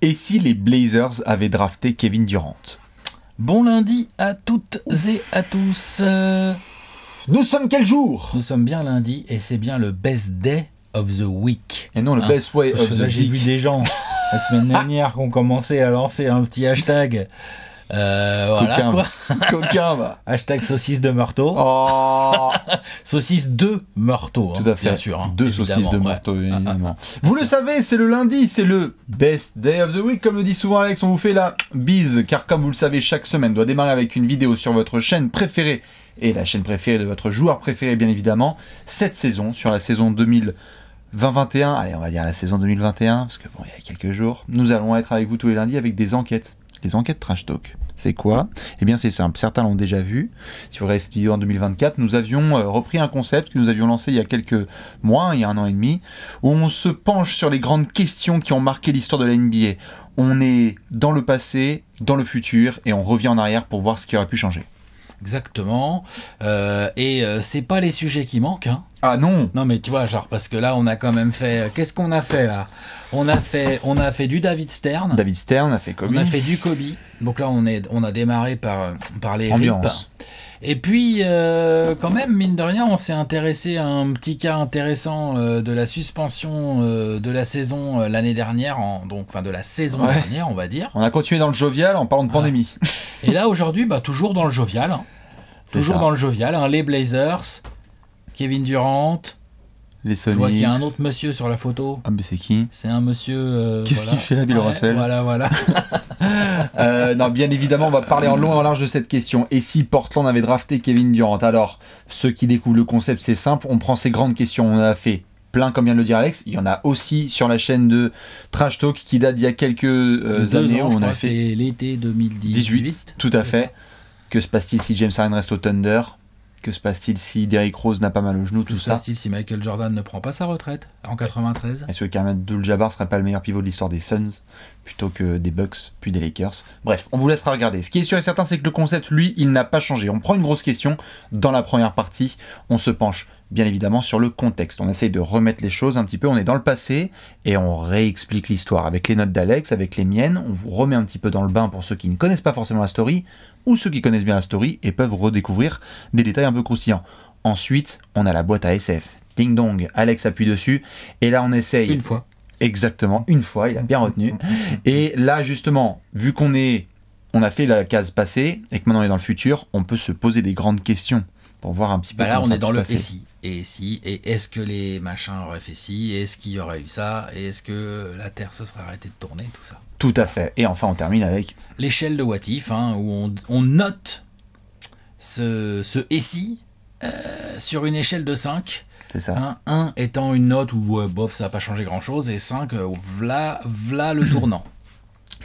Et si les Blazers avaient drafté Kevin Durant? Bon lundi à toutes et à tous. Nous sommes quel jour? Nous sommes bien lundi et c'est bien le best day of the week. Et non le best way of the week. J'ai vu des gens la semaine dernière qui ont commencé à lancer un petit hashtag. Voilà coquin, quoi. Coquin va. Hashtag saucisse de Meurthaud. Oh. Saucisse de Meurthaud. Tout à fait. Bien sûr. Hein, deux saucisses de Meurthaud, évidemment. Vous le sûr. savez, c'est le lundi, c'est le best day of the week. Comme le dit souvent Alex, on vous fait la bise. Car comme vous le savez, chaque semaine doit démarrer avec une vidéo sur votre chaîne préférée. Et la chaîne préférée de votre joueur préféré, bien évidemment. Cette saison, sur la saison 2021. Allez, on va dire la saison 2021. Parce que bon, il y a quelques jours. Nous allons être avec vous tous les lundis avec des enquêtes. Les enquêtes Trash Talk. C'est quoi? Eh bien c'est simple, certains l'ont déjà vu. Si vous regardez cette vidéo en 2024, nous avions repris un concept que nous avions lancé il y a quelques mois, il y a 1 an et demi, où on se penche sur les grandes questions qui ont marqué l'histoire de la NBA. On est dans le passé, dans le futur, et on revient en arrière pour voir ce qui aurait pu changer. Exactement. Et c'est pas les sujets qui manquent, hein. Ah non! Non mais tu vois, genre parce que là on a quand même fait. Qu'est-ce qu'on a fait là? On a fait du David Stern. David Stern, on a fait Kobe. On a fait du Kobe. Donc là on a démarré par les ambiance. rips. Et puis quand même mine de rien, on s'est intéressé à un petit cas intéressant de la suspension de la saison l'année dernière, de la saison dernière on va dire. On a continué dans le jovial en parlant de pandémie. Et là aujourd'hui, toujours dans le jovial. Hein. Toujours dans le jovial. Hein, les Blazers, Kevin Durant. Les Sonics. Je vois qu'il y a un autre monsieur sur la photo. Ah mais c'est qui? C'est un monsieur... Qu'est-ce qu'il fait là, Bill Russell? Voilà. Non, bien évidemment, on va parler en long et en large de cette question. Et si Portland avait drafté Kevin Durant? Alors, ceux qui découvrent le concept, c'est simple. On prend ces grandes questions. On en a fait plein, comme vient de le dire Alex. Il y en a aussi sur la chaîne de Trash Talk qui date d'il y a quelques années. Ans, où on a fait l'été 2018. Tout à fait. Que se passe-t-il si James Harden reste au Thunder? Que se passe-t-il si Derrick Rose n'a pas mal au genou? Que se passe-t-il si Michael Jordan ne prend pas sa retraite en 93? Est-ce que Kareem Abdul-Jabbar serait pas le meilleur pivot de l'histoire des Suns plutôt que des Bucks puis des Lakers? Bref, on vous laissera regarder. Ce qui est sûr et certain, c'est que le concept, lui, il n'a pas changé. On prend une grosse question. Dans la première partie, on se penche bien évidemment sur le contexte. On essaye de remettre les choses un petit peu. On est dans le passé et on réexplique l'histoire avec les notes d'Alex, avec les miennes. On vous remet un petit peu dans le bain pour ceux qui ne connaissent pas forcément la story ou ceux qui connaissent bien la story et peuvent redécouvrir des détails un peu croustillants. Ensuite, on a la boîte à SF. Ding dong, Alex appuie dessus et là on essaye... Une fois. Exactement, une fois, il a bien retenu. Et là justement, vu qu'on a fait la case passée et que maintenant on est dans le futur, on peut se poser des grandes questions pour voir un petit peu là on est dans le passé. et si, et est-ce que les machins auraient fait ci, est-ce qu'il y aurait eu ça, et est-ce que la Terre se serait arrêtée de tourner, tout ça. Tout à fait. Et enfin on termine avec... l'échelle de What If, hein, où on note ce SI sur une échelle de 5. C'est ça. 1 étant une note où bof ça n'a pas changé grand chose, et 5 v'là le tournant.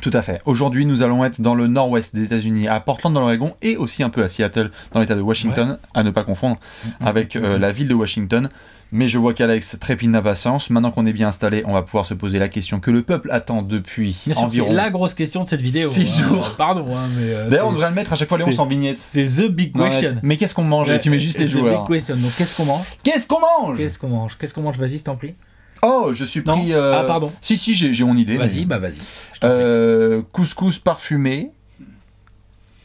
Tout à fait. Aujourd'hui, nous allons être dans le nord-ouest des États-Unis, à Portland dans l'Oregon et aussi un peu à Seattle dans l'État de Washington, à ne pas confondre avec la ville de Washington. Mais je vois qu'Alex trépide d'impatience. Maintenant qu'on est bien installé, on va pouvoir se poser la question que le peuple attend depuis environ... C'est la grosse question de cette vidéo. 6 jours. Pardon, mais... D'ailleurs, on devrait le mettre à chaque fois, Léon, sans vignette. C'est the big question. Mais qu'est-ce qu'on mange? Tu mets juste les joueurs. The big question. Donc, qu'est-ce qu'on mange? Qu'est-ce qu'on mange? Vas-y, je t'en prie. Oh, je suis pris... Ah, pardon. Si, j'ai mon idée. Vas-y, vas-y. Couscous parfumé.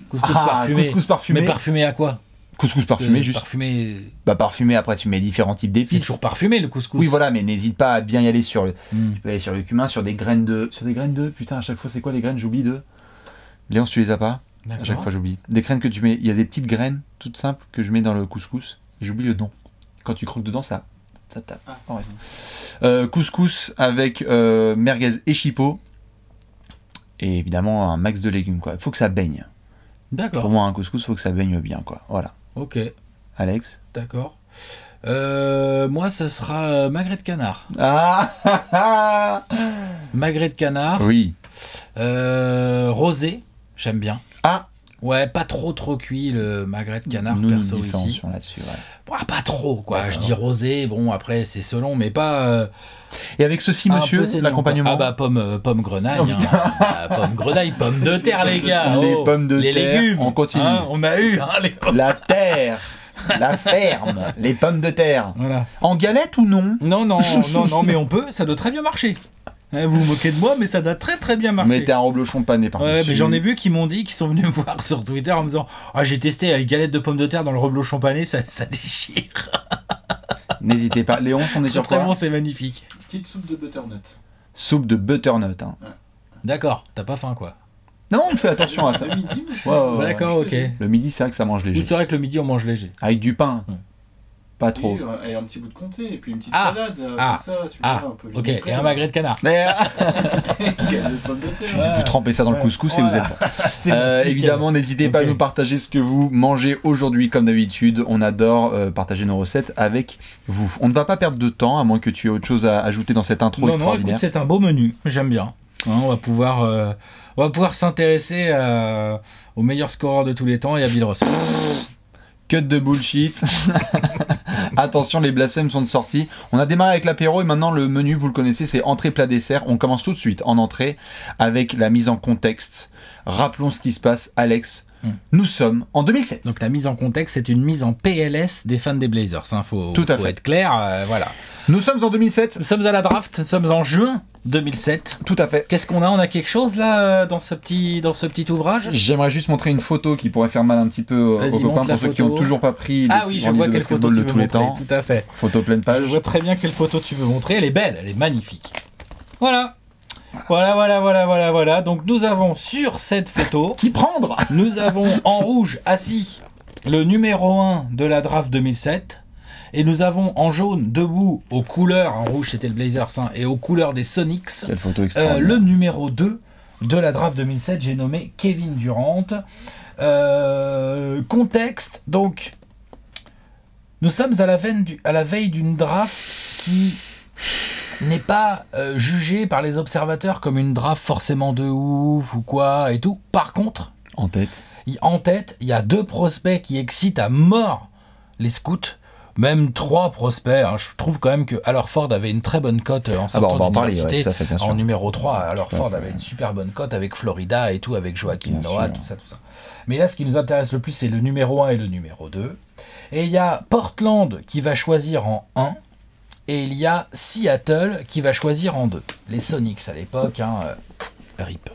Couscous parfumé. Mais parfumé à quoi? Couscous parfumé, juste. Parfumé. Parfumé, après tu mets différents types d'épices. C'est toujours parfumé le couscous. Oui, voilà, mais n'hésite pas à bien y aller sur le. Tu peux aller sur le cumin, sur des graines de. Putain, à chaque fois, c'est quoi les graines? J'oublie de. Léon, si tu les as pas? À chaque fois, j'oublie. Des graines que tu mets. Il y a des petites graines, toutes simples, que je mets dans le couscous. J'oublie le nom. Quand tu croques dedans, ça tape. Couscous avec merguez et chipot. Et évidemment, un max de légumes, quoi. Il faut que ça baigne. D'accord. Pour moi, un couscous, il faut que ça baigne bien, quoi. Voilà. Ok. Alex? D'accord. Moi, ça sera magret de canard. Ah. Magret de canard. Oui. Rosé, j'aime bien. Ah, Ouais, pas trop cuit le magret de canard Nous perso ici. différencions là-dessus, ouais. Bah, pas trop, quoi. Je dis rosé, bon, après, c'est selon, mais pas... Et avec ceci, monsieur, l'accompagnement. Ah bah, pomme grenaille. Pomme grenaille, pommes de terre, les gars. Les pommes de les terre, légumes. on continue. On a eu la terre, la ferme, les pommes de terre. Voilà. En galette ou non? Non, mais on peut, ça doit très bien marcher. Vous vous moquez de moi, mais ça doit très très bien marcher. Mettez un reblochon pané par-dessus. Ouais, mais j'en ai vu qui m'ont dit, qui sont venus me voir sur Twitter en me disant j'ai testé avec galette de pommes de terre dans le reblochon pané, ça déchire. N'hésitez pas. Léon, on est sur quoi? Très bon, c'est magnifique. Petite soupe de butternut. Soupe de butternut. Hein. Ouais. D'accord, t'as pas faim quoi. Non, on fait attention à ça. Le midi, D'accord, ok. Le midi, c'est vrai que ça mange léger. C'est vrai que le midi, on mange léger. Avec du pain. Ouais. Pas trop. Oui, et un petit bout de comté, et puis une petite salade. Comme ça, tu vois, un peu ok, et un magret de canard. Mais de pommes de terre. vous trempez ça dans le couscous et vous êtes bon. Évidemment, n'hésitez pas à nous partager ce que vous mangez aujourd'hui, comme d'habitude. On adore partager nos recettes avec vous. On ne va pas perdre de temps, à moins que tu aies autre chose à ajouter dans cette intro extraordinaire. Écoute, c'est un beau menu, j'aime bien. On va pouvoir s'intéresser au meilleur scoreur de tous les temps et à Bill Russell. Cut de bullshit. Attention, les blasphèmes sont de sortie. On a démarré avec l'apéro et maintenant le menu, vous le connaissez, c'est entrée, plat, dessert. On commence tout de suite en entrée avec la mise en contexte. Rappelons ce qui se passe, Alex. Nous sommes en 2007. Donc la mise en contexte, c'est une mise en PLS des fans des Blazers. Faut être clair, voilà. Nous sommes en 2007. Nous sommes à la draft, nous sommes en juin 2007. Tout à fait. Qu'est-ce qu'on a? On a quelque chose là dans ce petit ouvrage? J'aimerais juste montrer une photo qui pourrait faire mal un petit peu aux copains pour ceux qui n'ont toujours pas pris je vois quelle photo tu veux montrer. Tout à fait. Photo pleine page. Je vois très bien quelle photo tu veux montrer. Elle est belle, elle est magnifique. Voilà. Donc nous avons sur cette photo... Qui prendre? Nous avons en rouge assis le numéro 1 de la draft 2007. Et nous avons en jaune, debout, aux couleurs, en rouge c'était le Blazers, et aux couleurs des Sonics, quelle photo extraordinaire. Le numéro 2 de la draft 2007, j'ai nommé Kevin Durant. Contexte, donc, nous sommes à la veille d'une draft qui n'est pas jugée par les observateurs comme une draft forcément de ouf ou quoi et tout. Par contre, en tête, il y a 2 prospects qui excitent à mort les scouts. Même 3 prospects, je trouve quand même que Allerford avait une très bonne cote en sortant d'université. En numéro 3, Allerford avait une super bonne cote avec Florida et tout, avec Joachim Noah, tout ça. Mais là, ce qui nous intéresse le plus, c'est le numéro 1 et le numéro 2. Et il y a Portland qui va choisir en 1, et il y a Seattle qui va choisir en 2. Les Sonics à l'époque, RIP.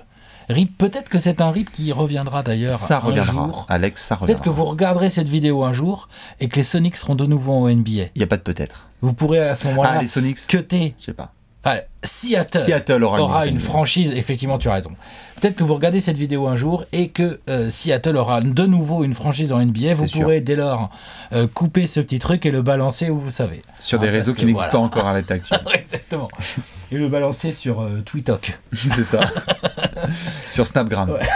RIP, peut-être que c'est un RIP qui reviendra d'ailleurs ça reviendra, jour. Alex, ça reviendra. Peut-être que vous regarderez cette vidéo un jour et que les Sonics seront de nouveau en NBA. Il n'y a pas de peut-être. Vous pourrez à ce moment-là les Sonics cutter. Je sais pas. Enfin, Seattle aura une franchise, effectivement tu as raison. Peut-être que vous regardez cette vidéo un jour et que Seattle aura de nouveau une franchise en NBA. Vous pourrez dès lors couper ce petit truc et le balancer où vous savez. Sur des réseaux qui n'existent pas encore à l'état actuel. Exactement. Et le balancer sur TweetTok. C'est ça. Sur Snapgram. Ouais.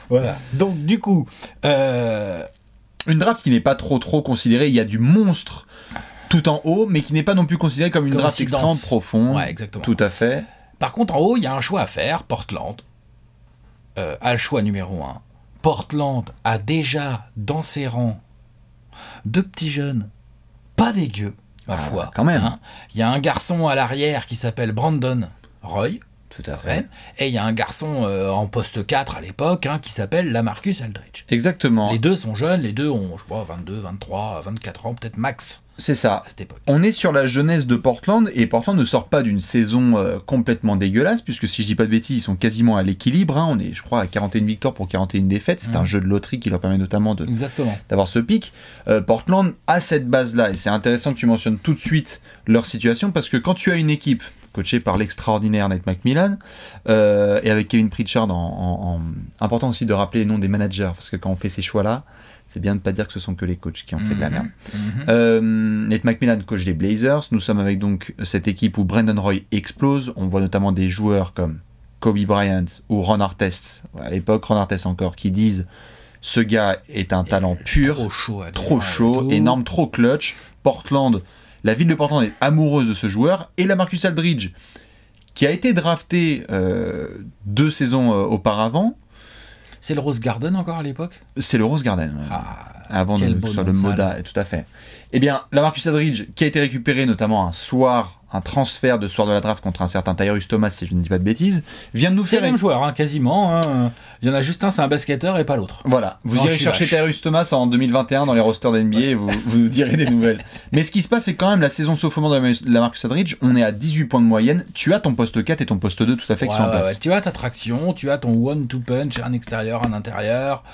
Voilà. Donc du coup... Une draft qui n'est pas trop considérée. Il y a du monstre tout en haut, mais qui n'est pas non plus considérée comme une draft extrêmement profonde. Ouais, exactement. Tout à fait. Par contre, en haut, il y a un choix à faire. Portland a le choix numéro 1. Portland a déjà dans ses rangs 2 petits jeunes, pas dégueux, ma foi. Quand même. Il y a un garçon à l'arrière qui s'appelle Brandon Roy. Tout à fait. Et il y a un garçon en poste 4 à l'époque qui s'appelle Lamarcus Aldridge. Exactement. Les 2 sont jeunes, les 2 ont, je crois, 22, 23, 24 ans, peut-être max. C'est ça. À cette époque. On est sur la jeunesse de Portland et Portland ne sort pas d'une saison complètement dégueulasse puisque si je dis pas de bêtises, ils sont quasiment à l'équilibre. On est, je crois, à 41 victoires pour 41 défaites. C'est un jeu de loterie qui leur permet notamment d'avoir ce pic. Portland a cette base-là et c'est intéressant que tu mentionnes tout de suite leur situation parce que quand tu as une équipe coaché par l'extraordinaire Nate McMillan, et avec Kevin Pritchard important aussi de rappeler les noms des managers, parce que quand on fait ces choix-là, c'est bien de ne pas dire que ce sont que les coachs qui ont fait de la merde. Nate McMillan, coach des Blazers, nous sommes avec donc cette équipe où Brandon Roy explose, on voit notamment des joueurs comme Kobe Bryant ou Ron Artest, à l'époque Ron Artest encore, qui disent ce gars est un talent pur, trop chaud, énorme, trop clutch. Portland, la ville de Portland est amoureuse de ce joueur, et Lamarcus Aldridge, qui a été drafté 2 saisons auparavant, C'est le Rose Garden encore à l'époque? C'est le Rose Garden, avant que ce soit le Moda, tout à fait. Eh bien, LaMarcus Aldridge, qui a été récupéré notamment un transfert de soir de la draft contre un certain Tyrus Thomas, si je ne dis pas de bêtises, vient de nous faire... C'est le même joueur, quasiment. Il y en a juste un, c'est un basketteur et pas l'autre. Voilà, vous irez chercher Tyrus Thomas en 2021 dans les rosters d'NBA et vous nous direz des nouvelles. Mais ce qui se passe, c'est quand même la saison sophomore de LaMarcus Aldridge, on est à 18 points de moyenne, tu as ton poste 4 et ton poste 2 tout à fait qui sont en place. Tu as ta traction, tu as ton one-two punch, un extérieur, un intérieur.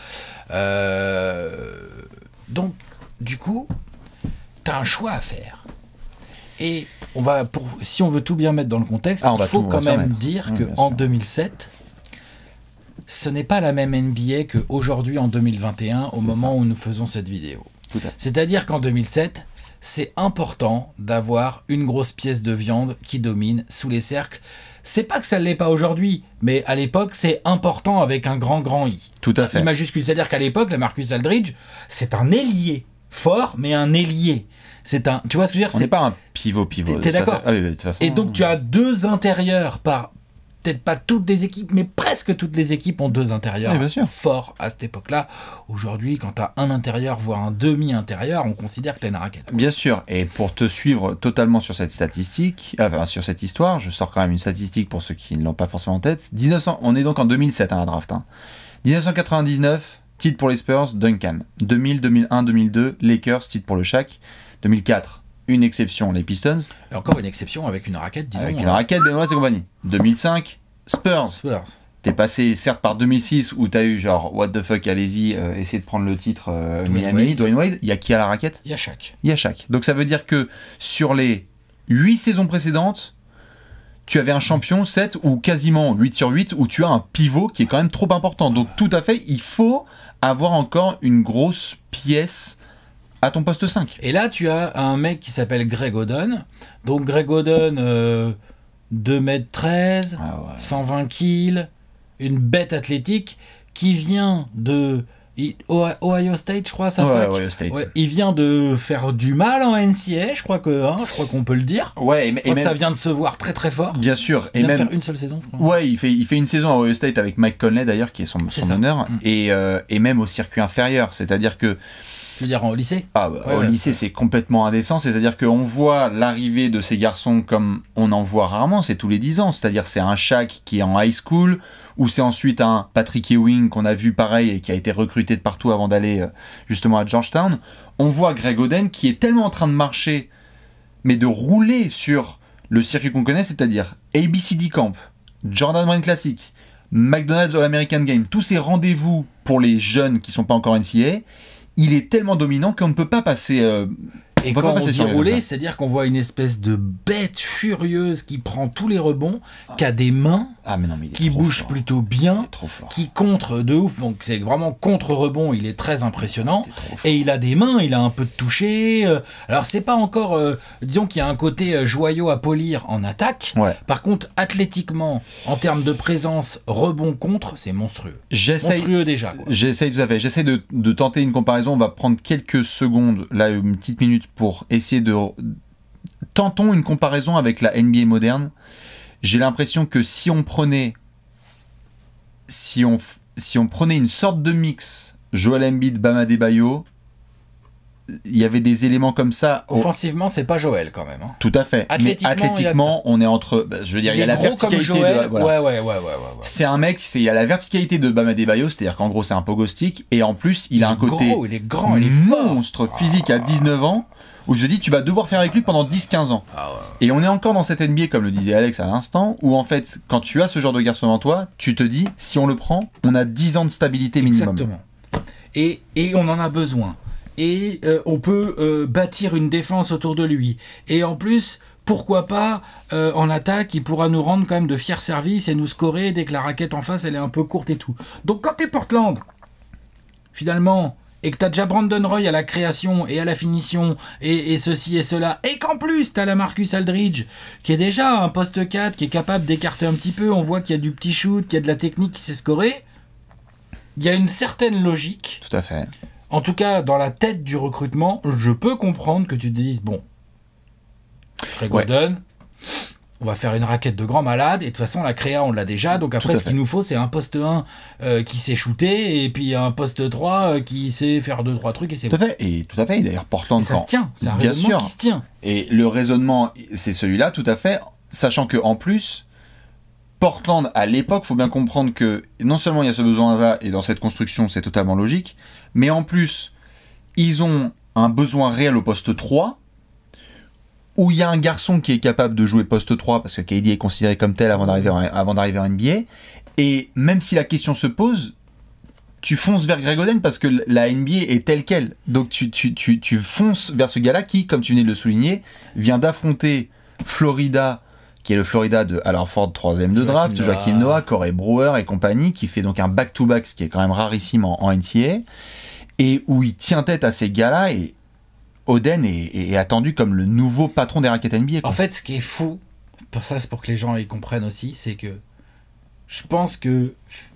Donc, du coup, tu as un choix à faire. Et si on veut tout bien mettre dans le contexte, il faut quand même dire qu'en 2007, ce n'est pas la même NBA qu'aujourd'hui en 2021, au moment où nous faisons cette vidéo. C'est-à-dire qu'en 2007, c'est important d'avoir une grosse pièce de viande qui domine sous les cercles. C'est pas que ça ne l'est pas aujourd'hui, mais à l'époque, c'est important avec un grand I. Tout à fait. I majuscule. C'est-à-dire qu'à l'époque, LaMarcus Aldridge, c'est un ailier. Fort, mais un ailier. Tu vois ce que je veux dire? On n'est pas un pivot. T'es d'accord? De toute façon, et donc tu as deux intérieurs peut-être pas toutes les équipes, mais presque toutes les équipes ont deux intérieurs forts à cette époque-là. Aujourd'hui, quand tu as un intérieur, voire un demi-intérieur, on considère que tu as une raquette. Bien sûr. Et pour te suivre totalement sur cette statistique, sur cette histoire, je sors quand même une statistique pour ceux qui ne l'ont pas forcément en tête. On est donc en 2007 à la draft. 1999. Titre pour les Spurs, Duncan. 2000, 2001, 2002, Lakers, titre pour le Shaq. 2004, une exception, les Pistons. Et encore une exception avec une raquette, dis donc. Avec une raquette, Benoît et compagnie. 2005, Spurs. T'es passé certes par 2006 où t'as eu genre what the fuck, allez-y, essayez de prendre le titre Miami, Dwayne Wade. Il y a qui à la raquette? Il y a Shaq. Donc ça veut dire que sur les 8 saisons précédentes, tu avais un champion 7 ou quasiment 8 sur 8 où tu as un pivot qui est quand même trop important. Donc tout à fait, il faut avoir encore une grosse pièce à ton poste 5. Et là, tu as un mec qui s'appelle Greg Oden. Donc Greg Oden, 2m13, 120 kills, une bête athlétique qui vient de Ohio State, je crois, sa fac. Ohio State. Il vient de faire du mal en NCAA, je crois qu'on peut le dire. Ouais, et même, ça vient de se voir très très fort. Bien sûr. Il vient de faire une seule saison, je crois. Ouais, il fait une saison à Ohio State avec Mike Conley d'ailleurs, qui est son honneur, et même au circuit inférieur. C'est-à-dire que Tu veux dire au lycée? Au lycée, c'est complètement indécent. C'est-à-dire qu'on voit l'arrivée de ces garçons comme on en voit rarement, c'est tous les 10 ans. C'est-à-dire c'est un Shaq qui est en high school, ou c'est ensuite un Patrick Ewing qu'on a vu pareil et qui a été recruté de partout avant d'aller justement à Georgetown. On voit Greg Oden qui est tellement en train de marcher, mais de rouler sur le circuit qu'on connaît, c'est-à-dire ABCD Camp, Jordan Brand Classic, McDonald's All-American Game, tous ces rendez-vous pour les jeunes qui ne sont pas encore NCAA, il est tellement dominant qu'on ne peut pas passer... Et quand on dit rouler, c'est-à-dire qu'on voit une espèce de bête furieuse qui prend tous les rebonds, qui a des mains, qui bouge plutôt bien, qui contre de ouf, donc c'est vraiment contre-rebond, il est très impressionnant, et il a des mains, il a un peu de toucher, alors c'est pas encore, disons qu'il y a un côté joyau à polir en attaque, par contre athlétiquement, en termes de présence, rebond contre, c'est monstrueux. Monstrueux déjà. J'essaye de tenter une comparaison, on va prendre quelques secondes, là une petite minute, pour essayer de... Tentons une comparaison avec la NBA moderne. J'ai l'impression que si on prenait une sorte de mix Joel Embiid, Bam Adebayo, il y avait des éléments comme ça. Offensivement, c'est pas Joel quand même. Tout à fait. Athlétiquement, on est entre... je veux dire, il y a la verticalité Joel, ouais. C'est un mec, il y a la verticalité de Bam Adebayo, c'est-à-dire qu'en gros, c'est un pogo stick, et en plus, il a un côté il est grand, il est monstre physique à 19 ans, où je dis, tu vas devoir faire avec lui pendant 10-15 ans. Et on est encore dans cette NBA, comme le disait Alex à l'instant, où en fait, quand tu as ce genre de garçon devant toi, tu te dis, si on le prend, on a 10 ans de stabilité minimum. Exactement. Et on en a besoin. Et on peut bâtir une défense autour de lui. Et en plus, pourquoi pas, en attaque, il pourra nous rendre quand même de fiers services et nous scorer dès que la raquette en face, elle est un peu courte et tout. Donc quand t'es Portland, finalement, et que t'as déjà Brandon Roy à la création et à la finition, et ceci et cela, et qu'en plus t'as LaMarcus Aldridge, qui est déjà un poste 4, qui est capable d'écarter un petit peu, on voit qu'il y a du petit shoot, qu'il y a de la technique qui sait scorer, il y a une certaine logique. Tout à fait. En tout cas, dans la tête du recrutement, je peux comprendre que tu te dises, bon, Greg Oden, on va faire une raquette de grand malade, et de toute façon, la créa, on l'a déjà. Donc après, ce qu'il nous faut, c'est un poste 1 qui sait shooter, et puis un poste 3 qui sait faire 2-3 trucs, et c'est tout à fait. Et tout à fait. D'ailleurs, Portland... ça se tient. C'est un raisonnement qui se tient. Et le raisonnement, c'est celui-là, tout à fait. Sachant qu'en plus, Portland, à l'époque, il faut bien comprendre que non seulement il y a ce besoin-là, et dans cette construction, c'est totalement logique, mais en plus, ils ont un besoin réel au poste 3, où il y a un garçon qui est capable de jouer poste 3, parce que KD est considéré comme tel avant d'arriver en NBA, et même si la question se pose, tu fonces vers Greg Oden parce que la NBA est telle qu'elle. Donc tu fonces vers ce gars-là qui, comme tu venais de le souligner, vient d'affronter Florida, qui est le Florida de Al Horford, 3ème de draft, Joakim Noah, Corey Brewer et compagnie, qui fait donc un back-to-back, ce qui est quand même rarissime en NCAA, et où il tient tête à ces gars-là, et Oden est attendu comme le nouveau patron des raquettes NBA. En fait, ce qui est fou, pour ça c'est pour que les gens y comprennent aussi, c'est que je pense que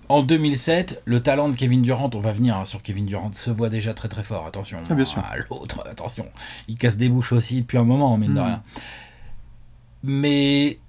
en 2007, le talent de Kevin Durant, on va venir sur Kevin Durant, se voit déjà très très fort, attention. Bien sûr. L'autre, attention, il casse des bouches aussi depuis un moment, mine de rien. Mais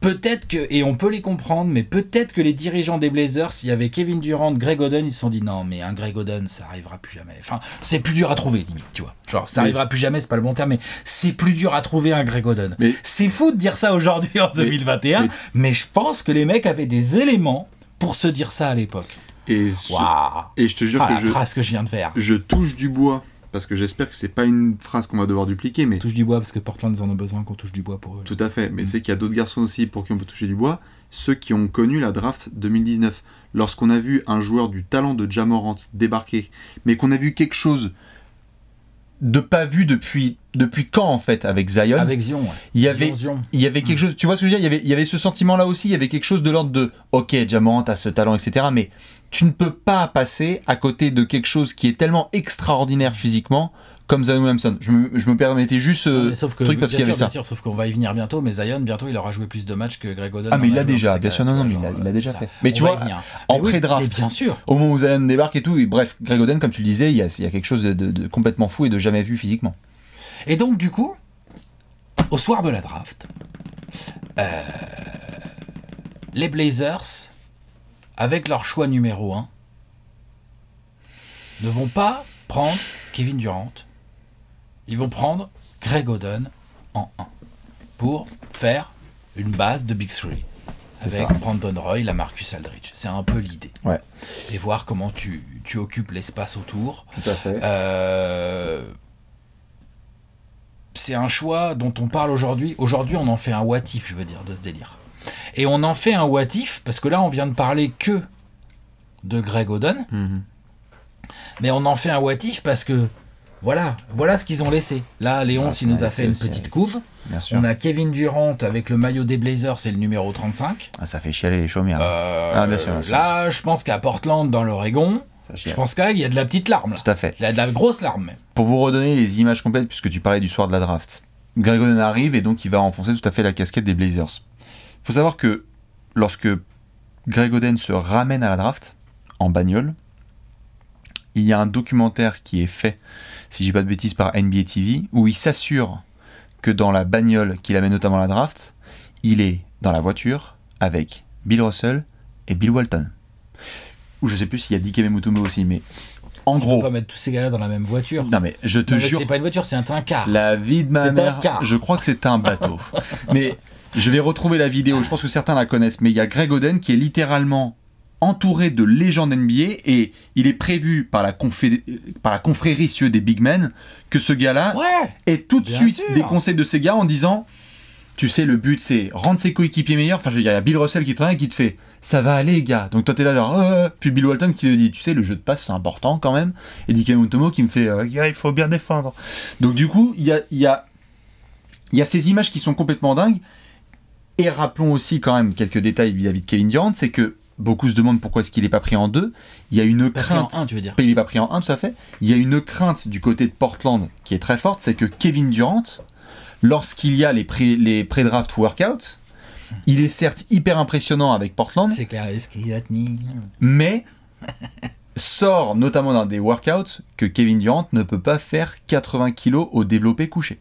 peut-être que, et on peut les comprendre, mais peut-être que les dirigeants des Blazers, s'il y avait Kevin Durant, Greg Oden, ils se sont dit non, mais un Greg Oden, ça arrivera plus jamais. Enfin, c'est plus dur à trouver, limite, tu vois. Genre, ça arrivera plus jamais, c'est pas le bon terme, mais c'est plus dur à trouver un Greg Oden. C'est fou de dire ça aujourd'hui en 2021, mais je pense que les mecs avaient des éléments pour se dire ça à l'époque. Et je te jure que phrase que je viens de faire. Je touche du bois. Parce que j'espère que c'est pas une phrase qu'on va devoir dupliquer, mais... Touche du bois, parce que Portland, ils en ont besoin qu'on touche du bois pour eux. Tout à fait, mais tu sais qu'il y a d'autres garçons aussi pour qui on peut toucher du bois, ceux qui ont connu la draft 2019. Lorsqu'on a vu un joueur du talent de Ja Morant débarquer, mais qu'on a vu quelque chose de pas vu depuis quand, en fait, avec Zion. Avec Zion, ouais. Il y avait quelque chose, tu vois ce que je veux dire, il y avait ce sentiment-là aussi, il y avait quelque chose de l'ordre de, ok, Ja Morant a ce talent, etc., mais tu ne peux pas passer à côté de quelque chose qui est tellement extraordinaire physiquement comme Zion Williamson. Je me permettais juste truc parce qu'il y avait ça. Bien sûr, sauf qu'on va y venir bientôt, mais Zion, bientôt, il aura joué plus de matchs que Greg Oden. Ah, mais il l'a déjà, bien sûr, non, mais il l'a déjà fait. Mais tu vois, en pré-draft, bien sûr, au moment où Zion débarque et tout, et bref, Greg Oden, comme tu le disais, il y a quelque chose de complètement fou et de jamais vu physiquement. Et donc, du coup, au soir de la draft, les Blazers, avec leur choix numéro 1, ne vont pas prendre Kevin Durant. Ils vont prendre Greg Oden en 1 pour faire une base de Big Three avec Brandon Roy, Lamarcus Aldridge. C'est un peu l'idée. Ouais. Et voir comment tu occupes l'espace autour. Tout à fait. C'est un choix dont on parle aujourd'hui. Aujourd'hui, on en fait un what if, je veux dire, de ce délire. Et on en fait un what if, parce que là, on vient de parler que de Greg Oden. Mais on en fait un what if parce que voilà ce qu'ils ont laissé. Là, Léon, il nous a fait une petite couve. Bien sûr. On a Kevin Durant avec le maillot des Blazers, c'est le numéro 35. Ah, ça fait chialer les chaumières. Bien sûr. Là, je pense qu'à Portland, dans l'Oregon, je pense qu'il y a de la petite larme. Là. Tout à fait. Il y a de la grosse larme même. Pour vous redonner les images complètes, puisque tu parlais du soir de la draft, Greg Oden arrive et donc il va enfoncer tout à fait la casquette des Blazers. Il faut savoir que lorsque Greg Oden se ramène à la draft, en bagnole, il y a un documentaire qui est fait, si je dis pas de bêtises, par NBA TV, où il s'assure que dans la bagnole qu'il amène notamment à la draft, il est dans la voiture avec Bill Russell et Bill Walton. Ou je sais plus s'il y a Dikembe Mutombo aussi, mais en gros... Tu peux pas mettre tous ces gars-là dans la même voiture. Non mais je te jure... C'est pas une voiture, c'est un car. La vie de ma mère, je crois que c'est un bateau. Mais je vais retrouver la vidéo, je pense que certains la connaissent, mais il y a Greg Oden qui est littéralement entouré de légendes NBA et il est prévu par la confrérie des big men que ce gars-là ait tout de suite des conseils de ces gars en disant, tu sais, le but c'est rendre ses coéquipiers meilleurs. Enfin, je veux dire, il y a Bill Russell qui travaille et qui te fait, ça va aller, gars. Donc toi t'es là, alors, puis Bill Walton qui te dit, tu sais, le jeu de passe c'est important quand même. Et Dikembe Mutombo qui me fait, il faut bien défendre. Donc du coup, il y a ces images qui sont complètement dingues. Et rappelons aussi quand même quelques détails vis-à-vis de Kevin Durant, c'est que beaucoup se demandent pourquoi est-ce qu'il n'est pas pris en 2. Il y a une crainte. Pris en 1, tu veux dire. Il n'est pas pris en 1, tout à fait. Il y a une crainte du côté de Portland qui est très forte, c'est que Kevin Durant, lorsqu'il y a les pré-draft workouts, il est certes hyper impressionnant avec Portland. C'est clair, est-ce qu'il a tenu ? Mais sort notamment dans des workouts que Kevin Durant ne peut pas faire 80 kilos au développé couché.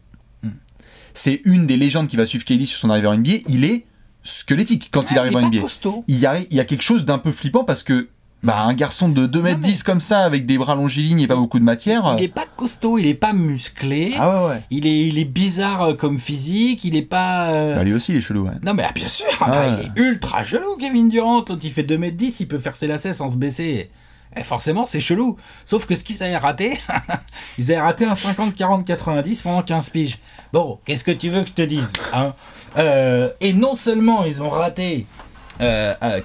c'est une des légendes qui va suivre KD sur son arrivée en NBA. Il est squelettique quand il arrive en NBA. Il y a quelque chose d'un peu flippant parce que un garçon de 2m10 comme ça, avec des bras longilignes et pas beaucoup de matière. Il est pas costaud, il est pas musclé. Ah ouais. Il est bizarre comme physique, il est pas. Lui aussi, il est chelou, ouais. Non, mais bien sûr, il est ultra chelou, Kevin Durant. Quand il fait 2m10, il peut faire ses lacets sans se baisser. Et forcément, c'est chelou. Sauf que ce qu'ils avaient raté, ils avaient raté un 50-40-90 pendant 15 piges. Bon, qu'est-ce que tu veux que je te dise, hein et non seulement ils ont raté.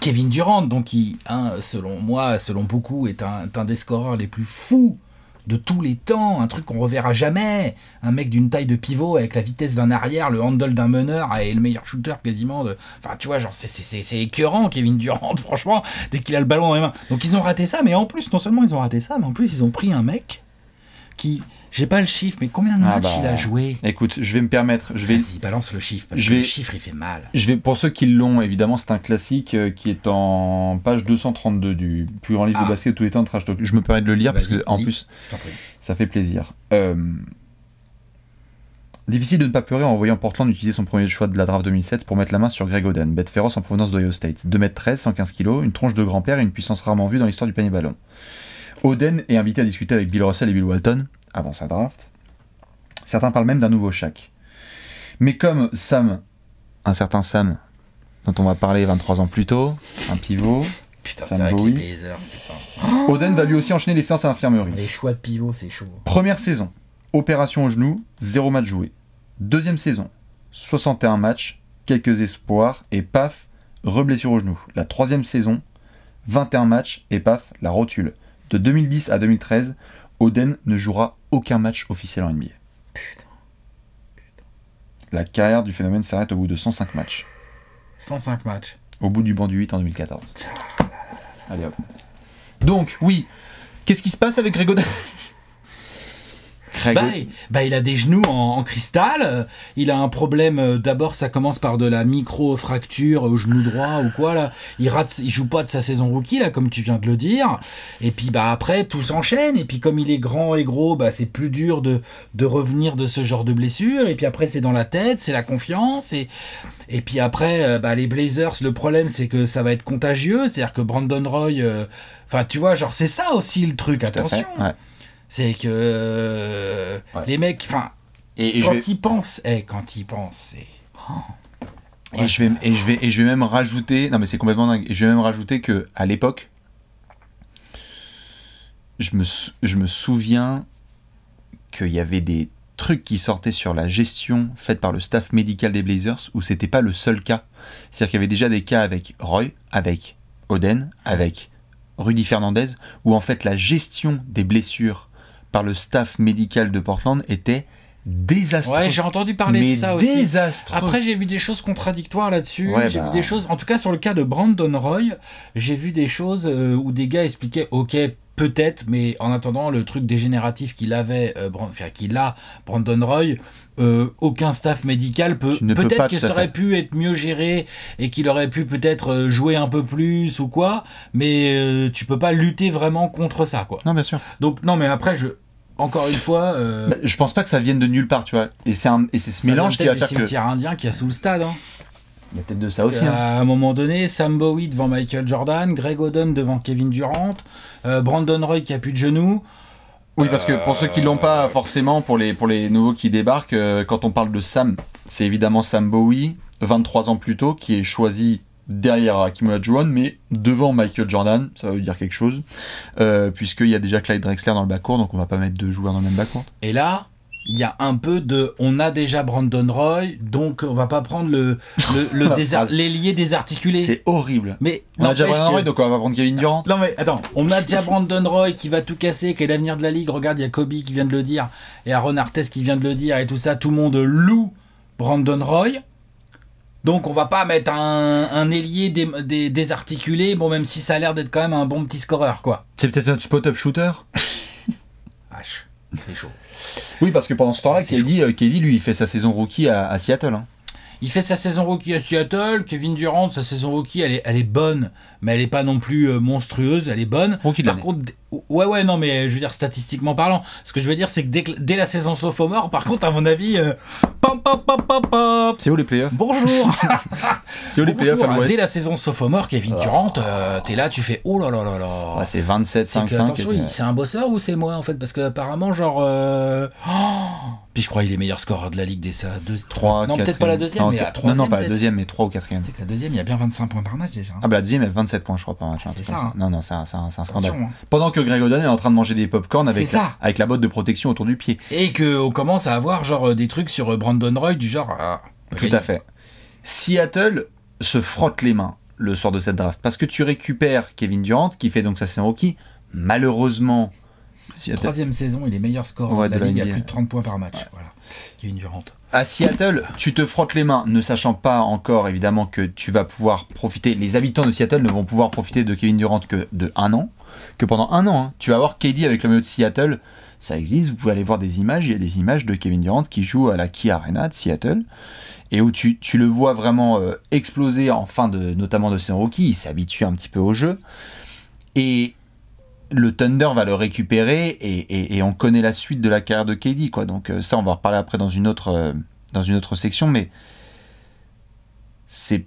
Kevin Durant, donc qui, selon moi, selon beaucoup, est un des scoreurs les plus fous de tous les temps, un truc qu'on reverra jamais, un mec d'une taille de pivot avec la vitesse d'un arrière, le handle d'un meneur et le meilleur shooter quasiment de... Enfin, tu vois, genre, c'est écœurant, Kevin Durant, franchement, dès qu'il a le ballon dans les mains. Donc ils ont raté ça, mais en plus, non seulement ils ont raté ça, mais en plus ils ont pris un mec qui... J'ai pas le chiffre, mais combien de matchs il a joué ? Écoute, je vais me permettre. Vas-y, balance le chiffre, parce que le chiffre, il fait mal. Pour ceux qui l'ont, évidemment, c'est un classique qui est en page 232 du plus grand livre de basket de tous les temps de Trash Talk. Je me permets de le lire, parce que, en plus, ça fait plaisir. Difficile de ne pas pleurer en voyant Portland utiliser son premier choix de la draft 2007 pour mettre la main sur Greg Oden, bête féroce en provenance d'Ohio State. 2m13, 115 kg, une tronche de grand-père et une puissance rarement vue dans l'histoire du panier ballon. Oden est invité à discuter avec Bill Russell et Bill Walton avant sa draft. Certains parlent même d'un nouveau Shaq. Mais comme un certain Sam, dont on va parler 23 ans plus tôt, un pivot, Sam Bowie, Oden va lui aussi enchaîner les séances à l'infirmerie. Les choix de pivot, c'est chaud. Première saison, opération au genou, 0 match joué. Deuxième saison, 61 matchs, quelques espoirs, et paf, reblessure au genou. La troisième saison, 21 matchs, et paf, la rotule. De 2010 à 2013, Oden ne jouera aucun match officiel en NBA. Putain. La carrière du phénomène s'arrête au bout de 105 matchs. 105 matchs. Au bout du banc du 8 en 2014. Allez hop. Donc, oui, qu'est-ce qui se passe avec Greg Oden ? Il a des genoux en cristal, il a un problème, d'abord ça commence par de la micro-fracture au genou droit ou quoi là, il joue pas de sa saison rookie là comme tu viens de le dire, et puis après tout s'enchaîne, et puis comme il est grand et gros, c'est plus dur de revenir de ce genre de blessure, et puis après c'est dans la tête, c'est la confiance, et puis après les Blazers, le problème c'est que ça va être contagieux, c'est-à-dire que Brandon Roy, tu vois, genre c'est ça aussi le truc, attention. C'est que les mecs, quand ils pensent, c'est... Et je vais même rajouter, non mais c'est complètement dingue, et je vais même rajouter que à l'époque, je me souviens qu'il y avait des trucs qui sortaient sur la gestion faite par le staff médical des Blazers où c'était pas le seul cas. C'est-à-dire qu'il y avait déjà des cas avec Roy, avec Oden, avec Rudy Fernandez, où en fait la gestion des blessures par le staff médical de Portland était désastreux. Ouais, j'ai entendu parler de ça aussi. Désastreux. Après, j'ai vu des choses contradictoires là-dessus. J'ai vu des choses, en tout cas sur le cas de Brandon Roy, j'ai vu des choses où des gars expliquaient, ok, peut-être, mais en attendant, le truc dégénératif qu'il avait, Brandon Roy, aucun staff médical peut-être que ça aurait pu être mieux géré et qu'il aurait pu peut-être jouer un peu plus ou quoi, mais tu peux pas lutter vraiment contre ça, quoi. Non, bien sûr. Donc, non, mais après, encore une fois... je pense pas que ça vienne de nulle part, tu vois. Et c'est ce mélange qui va faire que... C'est le cimetière indien qu'il y a sous le stade, hein. Il y a peut-être de ça aussi. À un moment donné, Sam Bowie devant Michael Jordan, Greg Oden devant Kevin Durant, Brandon Roy qui a plus de genoux. Oui, parce que pour ceux qui l'ont pas forcément, pour les nouveaux qui débarquent, quand on parle de Sam, c'est évidemment Sam Bowie, 23 ans plus tôt, qui est choisi derrière Hakeem Olajuwon, mais devant Michael Jordan, ça veut dire quelque chose, puisqu'il y a déjà Clyde Drexler dans le backcourt, donc on va pas mettre deux joueurs dans le même backcourt. Et là, il y a un peu de... On a déjà Brandon Roy, donc on va pas prendre l'ailier désarticulé. C'est horrible. Mais on a déjà Brandon Roy, donc on va pas prendre Kevin Durant. Non mais attends, on a déjà Brandon Roy qui va tout casser, qui est l'avenir de la ligue. Regarde, il y a Kobe qui vient de le dire, et Aaron Artest qui vient de le dire, et tout ça, tout le monde loue Brandon Roy. Donc on va pas mettre un ailier désarticulé, bon, même si ça a l'air d'être quand même un bon petit scoreur, quoi. C'est peut-être notre spot-up shooter. Vache, c'est chaud. Oui, parce que pendant ce temps-là, KD, lui, il fait sa saison rookie à Seattle. Hein. Il fait sa saison rookie à Seattle. Kevin Durant, sa saison rookie, elle est bonne, mais elle est pas non plus monstrueuse. Elle est bonne. Par contre, non, mais je veux dire statistiquement parlant, ce que je veux dire, c'est que dès la saison sophomore, par contre, à mon avis, C'est où les playoffs? Bonjour. C'est où les playoffs à l'Ouest? Dès la saison sophomore, Kevin Durant, t'es là, tu fais oh là là là là. Ouais, c'est 27-5-5. Attention, c'est un bosseur ou c'est moi en fait? Parce que apparemment, genre. Puis je crois qu'il est meilleur scoreur de la ligue des 3, non, peut-être pas la deuxième, mais la troisième. Non, pas la deuxième, mais 3 ou 4e. C'est que la deuxième, il y a bien 25 points par match déjà. Ah, bah la deuxième, il y a 27 points, je crois, par match. C'est ça. Hein. Non, c'est un scandale. Pendant que Greg Oden est en train de manger des pop-corn avec la botte de protection autour du pied. Et qu'on commence à avoir genre des trucs sur Brandon Roy du genre. Tout à fait. Seattle se frotte les mains le soir de cette draft parce que tu récupères Kevin Durant qui fait donc sa saison rookie. Malheureusement, Seattle... Troisième saison, il est meilleur scoreur de la ligue, il y a plus de 30 points par match. Ouais. Voilà. Kevin Durant. À Seattle, tu te frottes les mains, ne sachant pas encore évidemment que tu vas pouvoir profiter. Les habitants de Seattle ne vont pouvoir profiter de Kevin Durant que de un an, que pendant un an. Hein. Tu vas avoir KD avec le maillot de Seattle. Ça existe, vous pouvez aller voir des images. Il y a des images de Kevin Durant qui joue à la Key Arena de Seattle et où tu le vois vraiment exploser en fin notamment de saison rookie. Il s'habitue un petit peu au jeu et le Thunder va le récupérer et on connaît la suite de la carrière de KD, quoi. Donc ça, on va en reparler après dans une autre section, mais c'est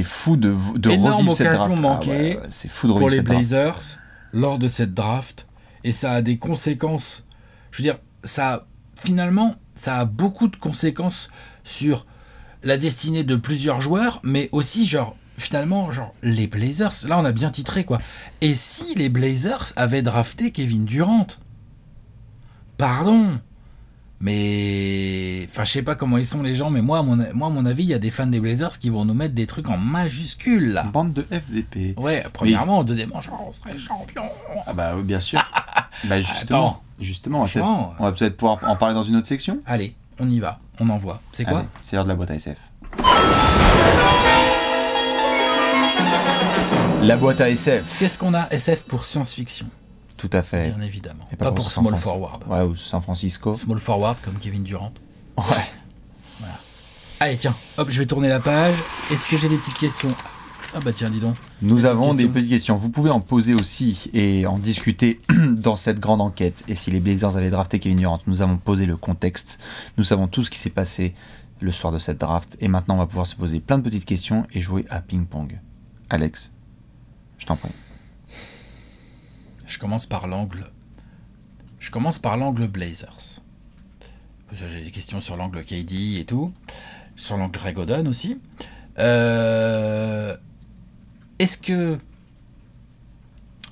fou de revivre cette draft. Énorme occasion manquée c'est fou de revivre pour les cette Blazers draft. Lors de cette draft, et ça a des conséquences. Je veux dire, finalement, ça a beaucoup de conséquences sur la destinée de plusieurs joueurs, mais aussi finalement, les Blazers, là on a bien titré quoi. Et si les Blazers avaient drafté Kevin Durant? Pardon, mais enfin je sais pas comment ils sont les gens, mais moi à mon avis il y a des fans des Blazers qui vont nous mettre des trucs en majuscules là. Bande de FDP. Ouais, premièrement, deuxièmement, on serait champion. Ah bah oui, bien sûr. Bah justement, on va peut-être pouvoir en parler dans une autre section. Allez, on y va, on envoie. C'est quoi? Allez, c'est l'heure de la boîte à SF. La boîte à SF. Qu'est-ce qu'on a? SF pour science-fiction. Tout à fait. Bien évidemment. Et pas pour Small Forward. Ouais, ou San Francisco. Small Forward comme Kevin Durant. Ouais. Voilà. Allez, tiens, hop, je vais tourner la page. Est-ce que j'ai des petites questions? Ah bah tiens, dis donc. Nous avons des petites questions. Vous pouvez en poser aussi et en discuter dans cette grande enquête. Et si les Blazers avaient drafté Kevin Durant, nous avons posé le contexte. Nous savons tout ce qui s'est passé le soir de cette draft. Et maintenant, on va pouvoir se poser plein de petites questions et jouer à ping-pong. Alex, je t'en prie. Je commence par l'angle Blazers. J'ai des questions sur l'angle KD et tout. Sur l'angle Greg Oden aussi. Est-ce que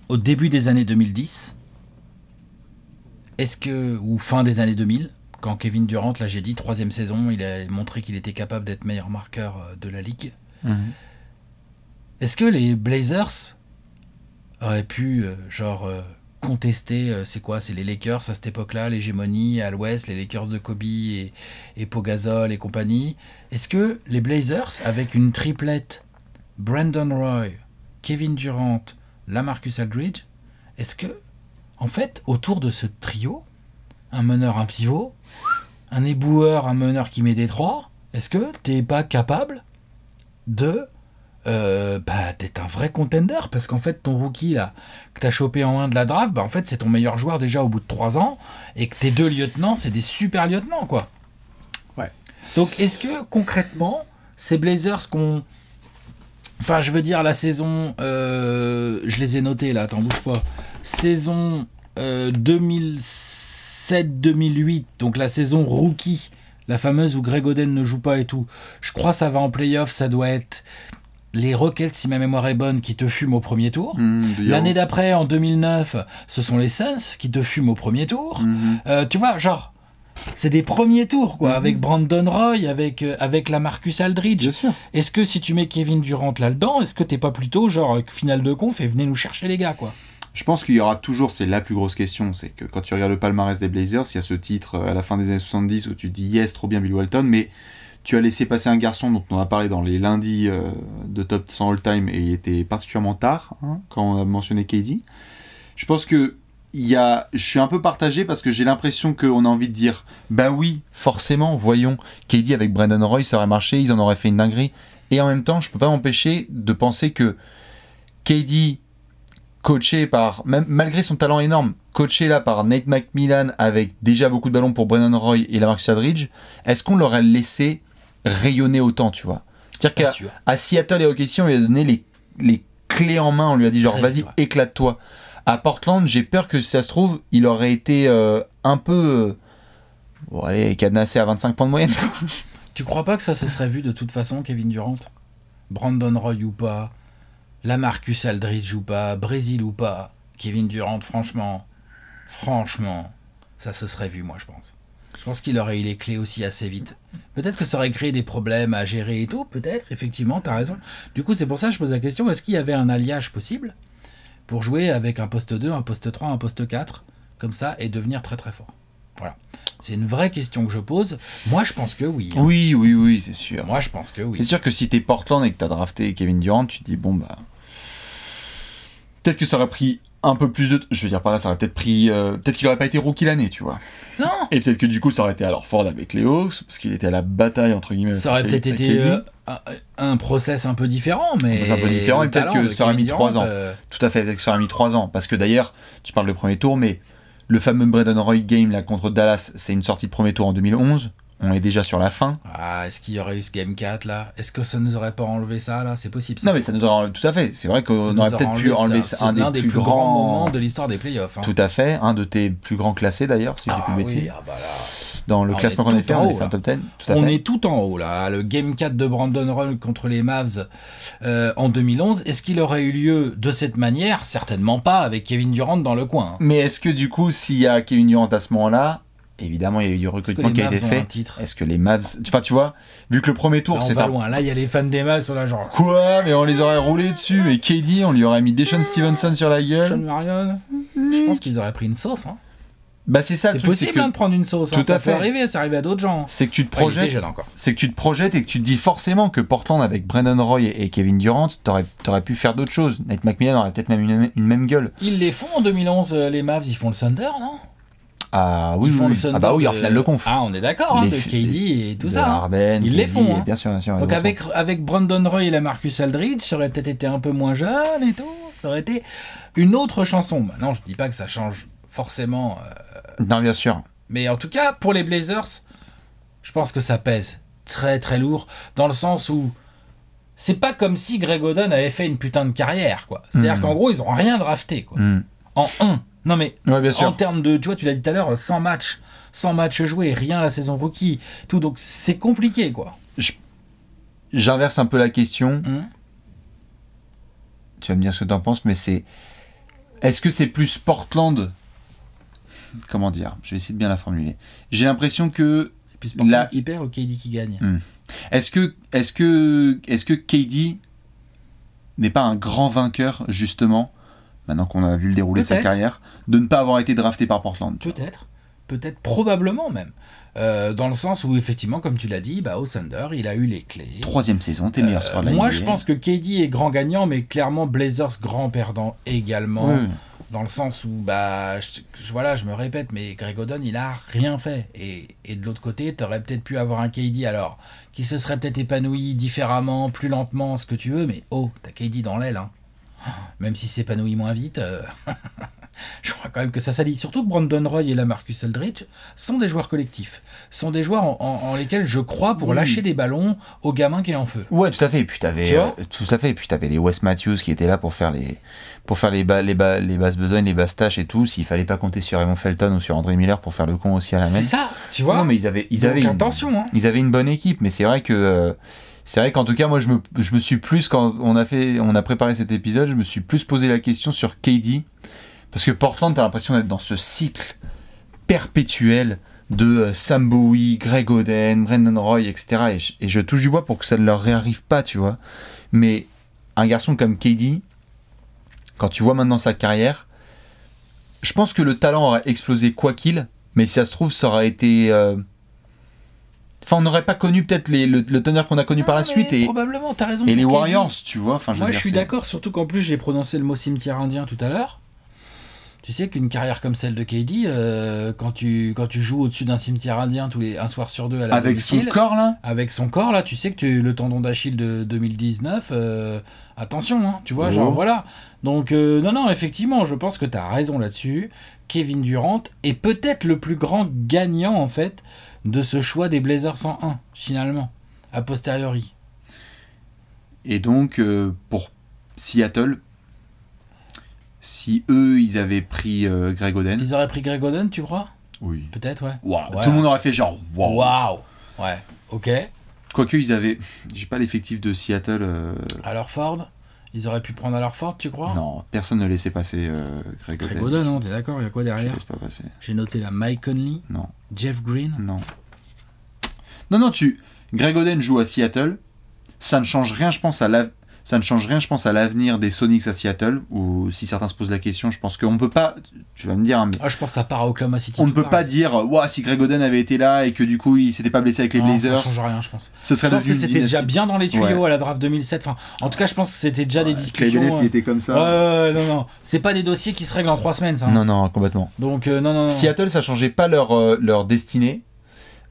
au début des années 2010, ou fin des années 2000, quand Kevin Durant, là j'ai dit 3e saison, il a montré qu'il était capable d'être meilleur marqueur de la ligue. Est-ce que les Blazers auraient pu contester, c'est les Lakers à cette époque-là, l'hégémonie à l'ouest, les Lakers de Kobe et Pau Gasol et compagnie. Est-ce que les Blazers, avec une triplette, Brandon Roy, Kevin Durant, LaMarcus Aldridge, est-ce que, en fait, autour de ce trio, un meneur, un pivot, un éboueur, un meneur qui met des trois, est-ce que t'es pas capable de d'être un vrai contender? Parce qu'en fait ton rookie là que t'as chopé en 1 de la draft, en fait c'est ton meilleur joueur déjà au bout de 3 ans, et que tes 2 lieutenants c'est des super lieutenants quoi. Ouais. Donc est-ce que concrètement ces Blazers enfin je veux dire la saison je les ai notés là, t'en bouge pas, saison 2007-2008, donc la saison rookie, la fameuse où Greg Oden ne joue pas et tout, je crois ça va en playoff, ça doit être les Rockets, si ma mémoire est bonne, qui te fument au premier tour. L'année d'après, en 2009, ce sont les Suns qui te fument au premier tour. Tu vois, c'est des premiers tours, quoi, avec Brandon Roy, avec LaMarcus Aldridge. Bien sûr. Est-ce que si tu mets Kevin Durant là-dedans, est-ce que t'es pas plutôt, finale de conf et venez nous chercher les gars, quoi? Je pense qu'il y aura toujours, c'est la plus grosse question, c'est que quand tu regardes le palmarès des Blazers, il y a ce titre à la fin des années 70 où tu te dis yes, trop bien Bill Walton, mais tu as laissé passer un garçon dont on a parlé dans les lundis de Top 100 All-Time et il était particulièrement tard quand on a mentionné KD. Je pense que je suis un peu partagé parce que j'ai l'impression qu'on a envie de dire bah oui, forcément, voyons, KD avec Brandon Roy, ça aurait marché, ils en auraient fait une dinguerie. Et en même temps, je peux pas m'empêcher de penser que KD, coaché par, même malgré son talent énorme, coaché là par Nate McMillan avec déjà beaucoup de ballons pour Brandon Roy et LaMarcus Aldridge, est-ce qu'on l'aurait laissé rayonner autant, tu vois? C'est-à-dire qu'à Seattle et OKC, on lui a donné les clés en main, on lui a dit genre vas-y, éclate-toi. À Portland, j'ai peur que si ça se trouve, il aurait été un peu bon, allez, cadenassé à 25 points de moyenne. Tu crois pas que ça se serait vu de toute façon, Kevin Durant? Brandon Roy ou pas, LaMarcus Aldridge ou pas, Brésil ou pas, Kevin Durant, franchement, ça se serait vu, moi, je pense. Je pense qu'il aurait eu les clés aussi assez vite. Peut-être que ça aurait créé des problèmes à gérer et tout, peut-être, effectivement, t'as raison. Du coup, c'est pour ça que je pose la question, est-ce qu'il y avait un alliage possible pour jouer avec un poste 2, un poste 3, un poste 4, comme ça, et devenir très très fort? Voilà. C'est une vraie question que je pose. Moi, je pense que oui. Hein. Oui, c'est sûr. Moi, je pense que oui. C'est sûr que si t'es Portland et que t'as drafté Kevin Durant, tu te dis, bon, bah... Peut-être que ça aurait pris un peu plus de... Je veux dire, par là, ça aurait peut-être pris... peut-être qu'il aurait pas été rookie l'année, tu vois. Non. Et peut-être que du coup, ça aurait été alors Ford avec les Hawks, parce qu'il était à la bataille, entre guillemets. Ça aurait peut-être été un process un peu différent, mais... Un peu différent, et peut-être que ça aurait mis 3 ans. Tout à fait, peut-être que ça aurait mis 3 ans. Parce que d'ailleurs, tu parles de premier tour, mais le fameux Brandon Roy game là, contre Dallas, c'est une sortie de premier tour en 2011. On est déjà sur la fin. Ah, est-ce qu'il y aurait eu ce Game 4 là? Est-ce que ça nous aurait pas enlevé ça là? C'est possible. Ça. Non, mais ça nous aurait enlevé, tout à fait. C'est vrai qu'on aurait peut-être pu enlever ça. Un des plus grands moments de l'histoire des playoffs. Hein. Tout à fait. Un de tes plus grands classés d'ailleurs, si je dis plus de bêtises. Oui, bah là... Dans le classement qu'on a fait, on a fait un top 10. Tout à fait. On est tout en haut là. Le Game 4 de Brandon Roy contre les Mavs en 2011. Est-ce qu'il aurait eu lieu de cette manière? Certainement pas, avec Kevin Durant dans le coin. Hein. Mais est-ce que du coup, s'il y a Kevin Durant à ce moment-là, évidemment, il y a eu du recrutement qui a été fait. Est-ce que les Mavs... Enfin, tu vois, vu que le premier tour, c'est loin. Là, il y a les fans des Mavs sur la genre... Quoi? Mais on les aurait roulés dessus. Mais KD, on lui aurait mis Deshaun Stevenson sur la gueule. Sean Marion. Je pense qu'ils auraient pris une sauce, hein. Bah c'est ça le truc, c'est possible de prendre une sauce, tout hein, ça à fait. peut arriver, ça arrive à d'autres gens. C'est que tu te projettes, c'est que tu te projettes et que tu te dis forcément que Portland avec Brandon Roy et Kevin Durant, t'aurais pu faire d'autres choses. Nate McMillan aurait peut-être même une même gueule. Ils les font en 2011, les Mavs, ils font le Thunder, non? Ah oui, le Thunder. Ah bah oui, en finale de conf. Ah, on est d'accord, hein, de KD et tout ça. Harden, ils KD, les font. Hein. Bien sûr. Donc avec Brandon Roy et LaMarcus Aldridge, ça aurait peut-être été un peu moins jeune et tout. Ça aurait été une autre chanson. Maintenant, je dis pas que ça change forcément. Non, bien sûr. Mais en tout cas, pour les Blazers, je pense que ça pèse très très lourd, dans le sens où c'est pas comme si Greg Oden avait fait une putain de carrière, quoi. C'est-à-dire qu'en gros, ils ont rien drafté, quoi. En 1. Non mais, en termes de, tu vois, tu l'as dit tout à l'heure, 100 matchs joués, rien la saison rookie, tout, donc c'est compliqué, quoi. J'inverse un peu la question. Tu vas me dire ce que t'en penses, mais est-ce que c'est plus Portland? Comment dire? Je vais essayer de bien la formuler. J'ai l'impression que c'est plus Portland qui perd ou KD qui gagne. Est-ce que KD n'est pas un grand vainqueur, justement, maintenant qu'on a vu le déroulé de sa carrière, de ne pas avoir été drafté par Portland? Peut-être, probablement même. Dans le sens où, effectivement, comme tu l'as dit, au Thunder, il a eu les clés. 3e saison, t'es meilleur score de la NBA. Moi, je pense que KD est grand gagnant, mais clairement, Blazers grand perdant également. Dans le sens où, je me répète, mais Greg Oden, il a rien fait. Et de l'autre côté, t'aurais peut-être pu avoir un KD, alors, qui se serait peut-être épanoui différemment, plus lentement, ce que tu veux, mais t'as KD dans l'aile, hein. Même si s'épanouit moins vite, je crois quand même que ça s'allie. Surtout que Brandon Roy et LaMarcus Aldridge sont des joueurs collectifs. Sont des joueurs en lesquels je crois pour lâcher des ballons aux gamins qui est en feu. Ouais, tout à fait. Et puis t'avais les Wes Matthews qui étaient là pour faire les basses besognes, les basses tâches et tout. S'il fallait pas compter sur Raymond Felton ou sur André Miller pour faire le con aussi à la main. C'est ça, tu vois. Non, mais ils avaient attention, hein. Ils avaient une bonne équipe, mais c'est vrai qu'en tout cas, moi, je me suis plus, quand on a préparé cet épisode, je me suis plus posé la question sur KD. Parce que Portland, t'as l'impression d'être dans ce cycle perpétuel de Sam Bowie, Greg Oden, Brandon Roy, etc. Et je touche du bois pour que ça ne leur réarrive pas, tu vois. Mais un garçon comme KD, quand tu vois maintenant sa carrière, je pense que le talent aurait explosé quoi qu'il, mais si ça se trouve, ça aurait été... Enfin, on n'aurait pas connu peut-être le Thunder qu'on a connu par la suite. Probablement, t'as raison. Et les Warriors, tu vois. Moi, je suis d'accord, surtout qu'en plus, j'ai prononcé le mot cimetière indien tout à l'heure. Tu sais qu'une carrière comme celle de KD, quand tu joues au-dessus d'un cimetière indien un soir sur deux à la avec son corps là, tu sais que le tendon d'Achille de 2019, attention, hein, tu vois, genre voilà. Donc non, effectivement, je pense que tu as raison là-dessus. Kevin Durant est peut-être le plus grand gagnant en fait de ce choix des Blazers 101 finalement, a posteriori. Et donc pour Seattle, si eux, ils avaient pris Greg Oden... Ils auraient pris Greg Oden, tu crois ? Oui. Peut-être, ouais. Wow. Tout le monde aurait fait genre... Waouh. Ouais, ok. Quoique, ils avaient... J'ai pas l'effectif de Seattle... Alors Ford ? Ils auraient pu prendre alors Ford, tu crois ? Non, personne ne laissait passer Greg Oden. Greg Oden, non, t'es d'accord ? Il y a quoi derrière ? Je laisse pas passer. J'ai noté là Mike Conley. Non. Jeff Green. Non. Non, Greg Oden joue à Seattle. Ça ne change rien, je pense, à l'avenir des Sonics à Seattle, ou si certains se posent la question, je pense qu'on ne peut pas, tu vas me dire... mais je pense que ça part à Oklahoma City. On ne peut pas dire, si Greg Oden avait été là et que du coup il ne s'était pas blessé avec les Blazers... Ça ne change rien, je pense. Je pense que c'était déjà bien dans les tuyaux à la draft 2007. Enfin, en tout cas, je pense que c'était déjà des discussions... Clay Bennett, il était comme ça. Non. C'est pas des dossiers qui se règlent en 3 semaines, ça. Non, complètement. Donc, non. Seattle, ça changeait pas leur destinée.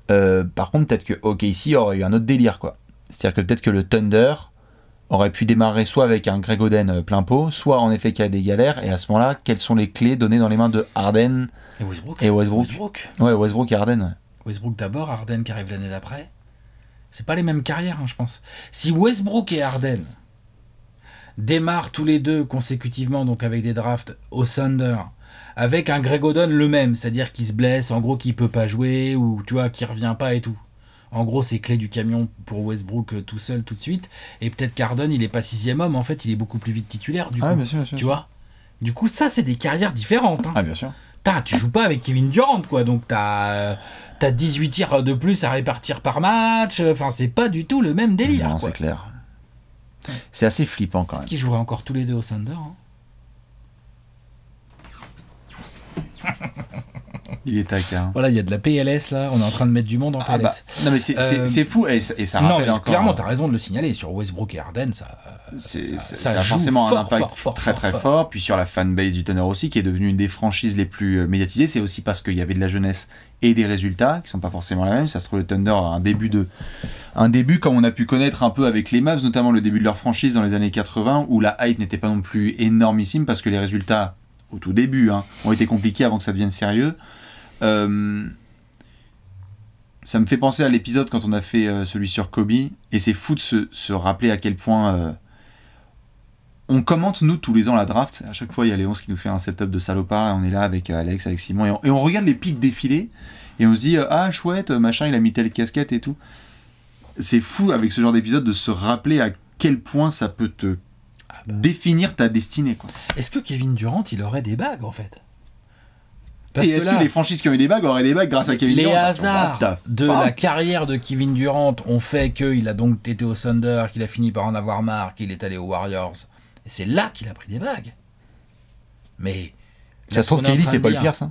Par contre, peut-être que OKC aurait eu un autre délire, quoi. C'est-à-dire que peut-être que le Thunder aurait pu démarrer soit avec un Greg Oden plein pot, soit en effet qu'il y a des galères, et à ce moment-là, quelles sont les clés données dans les mains de Harden et Westbrook. Ouais, Westbrook et Harden. Ouais. Westbrook d'abord, Harden qui arrive l'année d'après. C'est pas les mêmes carrières, je pense. Si Westbrook et Harden démarrent tous les deux consécutivement, donc avec des drafts au Thunder, avec un Greg Oden le même, c'est-à-dire qu'il se blesse, en gros qu'il peut pas jouer, ou tu vois, qu'il revient pas et tout. En gros, c'est clé du camion pour Westbrook tout seul, tout de suite. Et peut-être qu'Harden, il est pas 6e homme, en fait, il est beaucoup plus vite titulaire, du coup. Bien sûr. Tu vois ? Du coup, ça, c'est des carrières différentes. Hein. Bien sûr. Tu joues pas avec Kevin Durant, quoi. Donc, t'as 18 tirs de plus à répartir par match. Enfin, c'est pas du tout le même délire. Non, quoi. C'est clair. C'est assez flippant, quand même. Qui joueraient encore tous les deux au Thunder, hein. Il est taquin. Voilà, il y a de la PLS là, on est en train de mettre du monde en PLS. Non mais c'est fou et ça rappelle non, mais encore. Clairement, t'as raison de le signaler. Sur Westbrook et Harden, ça a forcément un impact très fort. Puis sur la fanbase du Thunder aussi, qui est devenue une des franchises les plus médiatisées. C'est aussi parce qu'il y avait de la jeunesse et des résultats qui sont pas forcément la même. Ça se trouve, le Thunder a un début comme on a pu connaître un peu avec les Mavs, notamment le début de leur franchise dans les années 80, où la hype n'était pas non plus énormissime parce que les résultats au tout début ont été compliqués avant que ça devienne sérieux. Ça me fait penser à l'épisode quand on a fait celui sur Kobe, et c'est fou de se rappeler à quel point on commente nous tous les ans la draft. À chaque fois il y a Léonce qui nous fait un setup de salopard et on est là avec Alex, avec Simon, et on regarde les pics défiler et on se dit chouette, machin, il a mis telle casquette et tout. C'est fou avec ce genre d'épisode de se rappeler à quel point ça peut te définir ta destinée, quoi. Est-ce que Kevin Durant il aurait des bagues en fait? Parce et est-ce que les franchises qui ont eu des bagues auraient des bagues grâce à Kevin Durant? Les hasards de la carrière de Kevin Durant ont fait qu'il a donc été au Thunder, qu'il a fini par en avoir marre, qu'il est allé aux Warriors. Et c'est là qu'il a pris des bagues. Mais... Ça se trouve KD c'est Paul Pierce. Hein.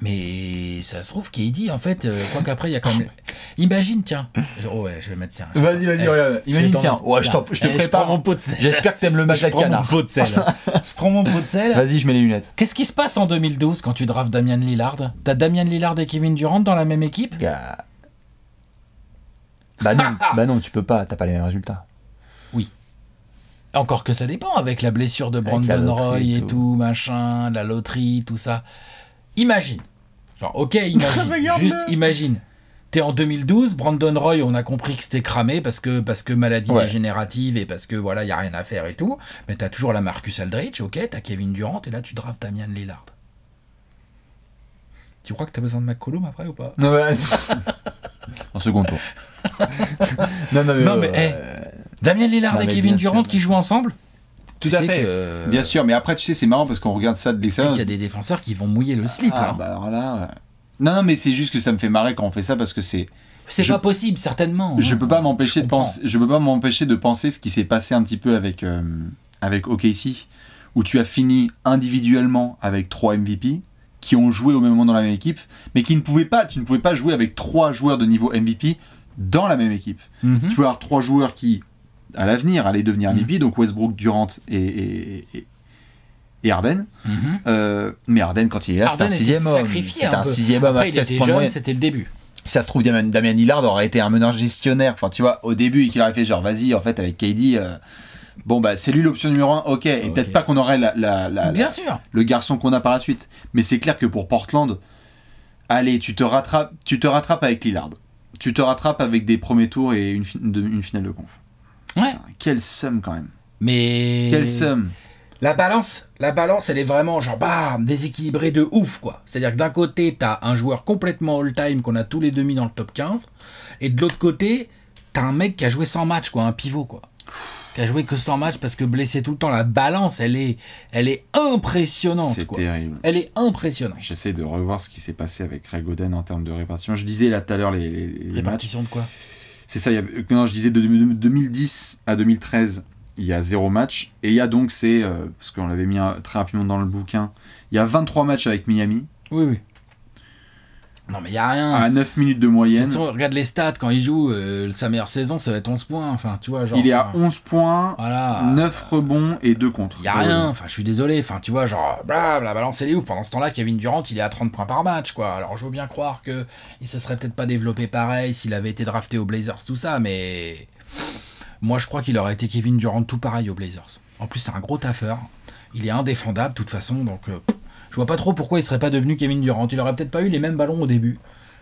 Mais ça se trouve KD en fait, quoi qu'après il y a quand même... Imagine, tiens. Oh ouais, je vais mettre, tiens. Vas-y, regarde. Imagine, tiens. Ouais, je te prépare mon pot de sel. J'espère que t'aimes le match à canard. Je prends mon pot de sel. Vas-y, je mets les lunettes. Qu'est-ce qui se passe en 2012 quand tu drafts Damian Lillard? T'as Damian Lillard et Kevin Durant dans la même équipe? Bah non, tu peux pas, t'as pas les mêmes résultats. Oui. Encore que ça dépend, avec la blessure de Brandon Roy et tout, machin, la loterie, tout ça. Imagine. Genre, ok, imagine. Juste imagine. T'es en 2012, Brandon Roy, on a compris que c'était cramé parce que maladie dégénérative et parce que voilà, y a rien à faire et tout. Mais t'as toujours la Marcus Aldridge, ok, t'as Kevin Durant et là tu drafts Damian Lillard. Tu crois que t'as besoin de McCollum après ou pas? Ouais. En second tour. non mais Damian Lillard et Kevin Durant qui jouent ensemble? Tout à fait. Bien sûr, mais après tu sais c'est marrant parce qu'on regarde ça de l'extérieur. C'est qu'il y a des défenseurs qui vont mouiller le slip là. Bah alors là. Non, mais c'est juste que ça me fait marrer quand on fait ça parce que c'est pas possible certainement. Je peux pas m'empêcher de penser ce qui s'est passé un petit peu avec OKC où tu as fini individuellement avec 3 MVP qui ont joué au même moment dans la même équipe, mais tu ne pouvais pas jouer avec 3 joueurs de niveau MVP dans la même équipe. Tu pouvais avoir 3 joueurs qui à l'avenir allaient devenir MVP, donc Westbrook, Durant et et Harden. Mais Harden, quand il est là, c'est un 6e homme. C'est un 6e homme à 16 points de moyenne. C'était le début. Si ça se trouve, Damian Lillard aurait été un meneur gestionnaire. Enfin, tu vois, au début, qu'il aurait fait genre, vas-y, en fait, avec KD, bon, bah, c'est lui l'option numéro 1, ok. Et peut-être pas qu'on aurait Bien sûr. le garçon qu'on a par la suite. Mais c'est clair que pour Portland, allez, tu te rattrapes avec Lillard. Tu te rattrapes avec des premiers tours et une finale de conf. Ouais. Putain, quelle somme quand même. Mais. Quelle somme. La balance, elle est vraiment genre déséquilibrée de ouf, quoi. C'est-à-dire que d'un côté, t'as un joueur complètement all-time qu'on a tous les deux mis dans le top 15, et de l'autre côté, t'as un mec qui a joué 100 matchs, quoi, un pivot, quoi. Qui a joué que 100 matchs parce que blessé tout le temps. La balance, elle est impressionnante. C'est quoi. terrible. Elle est impressionnante. J'essaie de revoir ce qui s'est passé avec Greg Oden en termes de répartition. Je disais là tout à l'heure les répartition matchs. De quoi? C'est ça, non, je disais de 2010 à 2013, il y a 0 match. Et il y a donc, parce qu'on l'avait mis très rapidement dans le bouquin, il y a 23 matchs avec Miami. Oui. Non, mais il n'y a rien. À 9 minutes de moyenne. De toute façon, regarde les stats, quand il joue, sa meilleure saison, ça va être 11 points. Enfin, tu vois, genre, il est à 11 points, voilà, 9 rebonds et 2 contre. Il n'y a rien. Enfin, je suis désolé. Enfin, tu vois, genre, la balance, elle est ouf. Pendant ce temps-là, Kevin Durant, il est à 30 points par match, quoi. Alors, je veux bien croire qu'il se serait peut-être pas développé pareil s'il avait été drafté aux Blazers, tout ça, mais moi, je crois qu'il aurait été Kevin Durant tout pareil aux Blazers. En plus, c'est un gros taffeur. Il est indéfendable, de toute façon, donc je vois pas trop pourquoi il serait pas devenu Kevin Durant. Il aurait peut-être pas eu les mêmes ballons au début.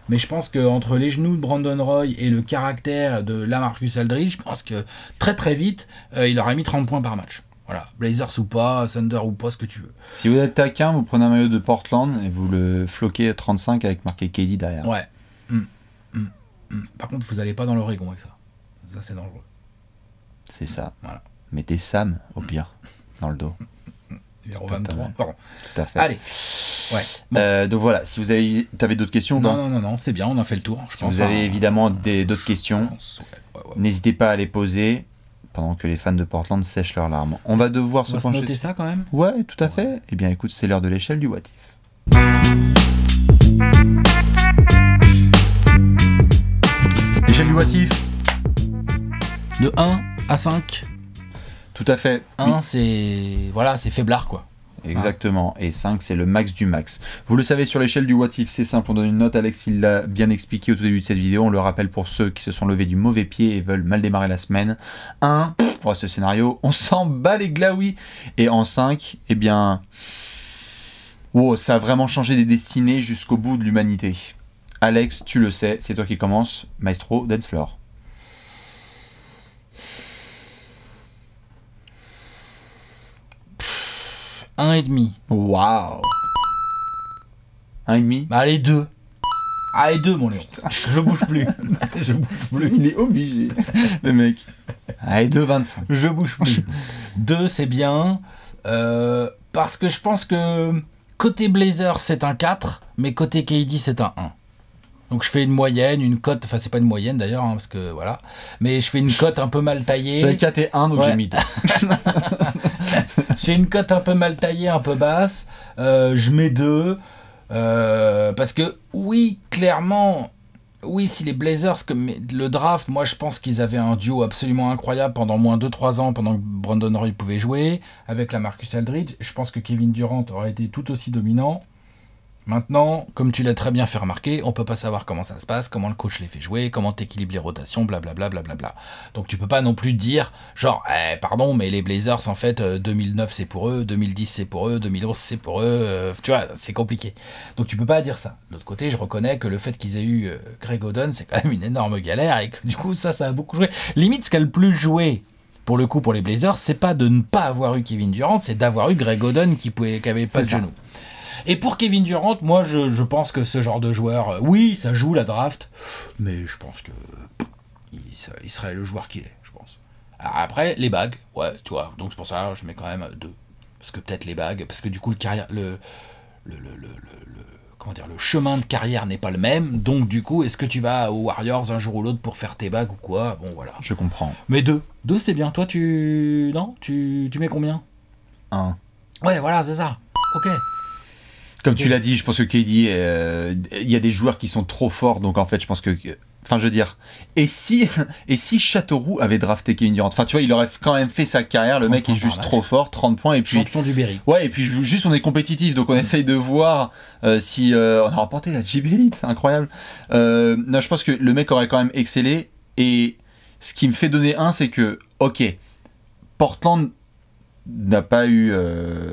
Mais je pense qu'entre les genoux de Brandon Roy et le caractère de LaMarcus Aldridge, je pense que très très vite, il aurait mis 30 points par match. Voilà, Blazers ou pas, Thunder ou pas, ce que tu veux. Si vous êtes taquin, vous prenez un maillot de Portland et vous le floquez à 35 avec marqué KD derrière. Ouais. Par contre, vous allez pas dans l'Oregon avec ça. Ça, c'est dangereux. C'est ça. Voilà. Mettez Sam, au pire, dans le dos. Numéro 23. Pardon. Tout à fait. Allez. Ouais. Bon. Donc voilà, si vous avez d'autres questions. Non, c'est bien, on a fait le tour. Si vous avez évidemment d'autres questions, n'hésitez pas à les poser pendant que les fans de Portland sèchent leurs larmes. On va devoir se pencher. Noter ça quand même. Ouais, tout à fait. Eh bien écoute, c'est l'heure de l'échelle du What If. L'échelle du What If. De 1 à 5. Tout à fait. 1, c'est faiblard, quoi. Exactement. Et 5, c'est le max du max. Vous le savez, sur l'échelle du What If, c'est simple. On donne une note. Alex, il l'a bien expliqué au tout début de cette vidéo. On le rappelle pour ceux qui se sont levés du mauvais pied et veulent mal démarrer la semaine. 1, ce scénario, on s'en bat les glaouis. Et en 5, eh bien... Wow, ça a vraiment changé des destinées jusqu'au bout de l'humanité. Alex, tu le sais, c'est toi qui commence. Maestro, dance floor. 1,5. Waouh. 1,5. Bah allez, 2. Allez, 2, mon Léon. Je bouge plus. Il est obligé, le mec. Allez, 2,25. Je bouge plus. 2, c'est bien. Parce que je pense que côté Blazers, c'est un 4, mais côté KD, c'est un 1. Donc je fais une moyenne, une cote, enfin c'est pas une moyenne d'ailleurs, hein, parce que voilà, mais je fais une cote un peu mal taillée. J'avais 4 et 1, donc j'ai mis 2. J'ai une cote un peu mal taillée, un peu basse, je mets 2, parce que oui, clairement, oui, si les Blazers, le draft, moi je pense qu'ils avaient un duo absolument incroyable pendant moins 2-3 ans, pendant que Brandon Roy pouvait jouer, avec LaMarcus Aldridge, je pense que Kevin Durant aurait été tout aussi dominant. Maintenant, comme tu l'as très bien fait remarquer, on peut pas savoir comment ça se passe, comment le coach les fait jouer, comment t'équilibres les rotations, blablabla. Donc tu peux pas non plus dire, genre, pardon, mais les Blazers, en fait, 2009 c'est pour eux, 2010 c'est pour eux, 2011 c'est pour eux, tu vois, c'est compliqué. Donc tu peux pas dire ça. De l'autre côté, je reconnais que le fait qu'ils aient eu Greg Oden, c'est quand même une énorme galère, et que du coup, ça a beaucoup joué. Limite, ce qu'a le plus joué, pour le coup, pour les Blazers, c'est pas de ne pas avoir eu Kevin Durant, c'est d'avoir eu Greg Oden qui avait pas de genoux. Et pour Kevin Durant, moi je pense que ce genre de joueur, oui, ça joue la draft, mais je pense que il serait le joueur qu'il est, je pense. Après, les bagues, ouais, tu vois, donc c'est pour ça que je mets quand même 2. Parce que peut-être les bagues, parce que du coup le chemin de carrière n'est pas le même, donc du coup, est-ce que tu vas aux Warriors un jour ou l'autre pour faire tes bagues ou quoi? Bon, voilà. Je comprends. Mais 2 c'est bien. Toi, tu mets combien? 1. Ouais, voilà, c'est ça. Ok. Comme tu l'as dit, je pense que KD, il y a des joueurs qui sont trop forts, donc en fait, je pense que Enfin, je veux dire, et si Châteauroux avait drafté Kevin Durant, enfin, tu vois, il aurait quand même fait sa carrière. Le mec est juste trop fort, 30 points, et puis champion du Berry. Ouais, et puis juste on est compétitif, donc on essaye de voir si on a remporté la JB Elite, c'est incroyable. Non, je pense que le mec aurait quand même excellé. Et ce qui me fait donner c'est que, ok, Portland n'a pas eu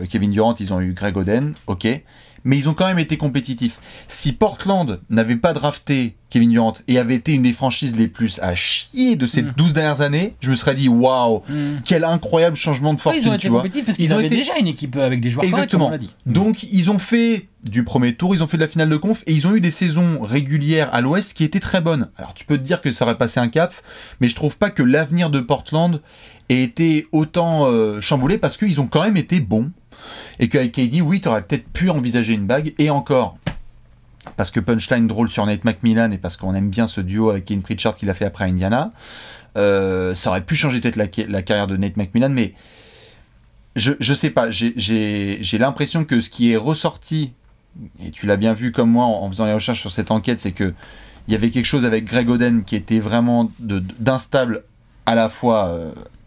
Kevin Durant, ils ont eu Greg Oden, ok. Mais ils ont quand même été compétitifs. Si Portland n'avait pas drafté Kevin Durant et avait été une des franchises les plus à chier de ces 12 dernières années, je me serais dit waouh, quel incroyable changement de fortune. Ils ont été compétitifs parce qu'ils avaient déjà une équipe avec des joueurs corrects, comme on l'a dit. Donc ils ont fait du premier tour, ils ont fait de la finale de conf et ils ont eu des saisons régulières à l'Ouest qui étaient très bonnes. Alors tu peux te dire que ça aurait passé un cap, mais je trouve pas que l'avenir de Portland ait été autant chamboulé parce qu'ils ont quand même été bons. Et qu'avec KD, oui, tu aurais peut-être pu envisager une bague, et encore, parce que punchline drôle sur Nate McMillan, et parce qu'on aime bien ce duo avec Ken Pritchard qu'il a fait après Indiana, ça aurait pu changer peut-être la carrière de Nate McMillan, mais je sais pas, j'ai l'impression que ce qui est ressorti, et tu l'as bien vu comme moi en faisant les recherches sur cette enquête, c'est que il y avait quelque chose avec Greg Oden qui était vraiment d'instable à la fois...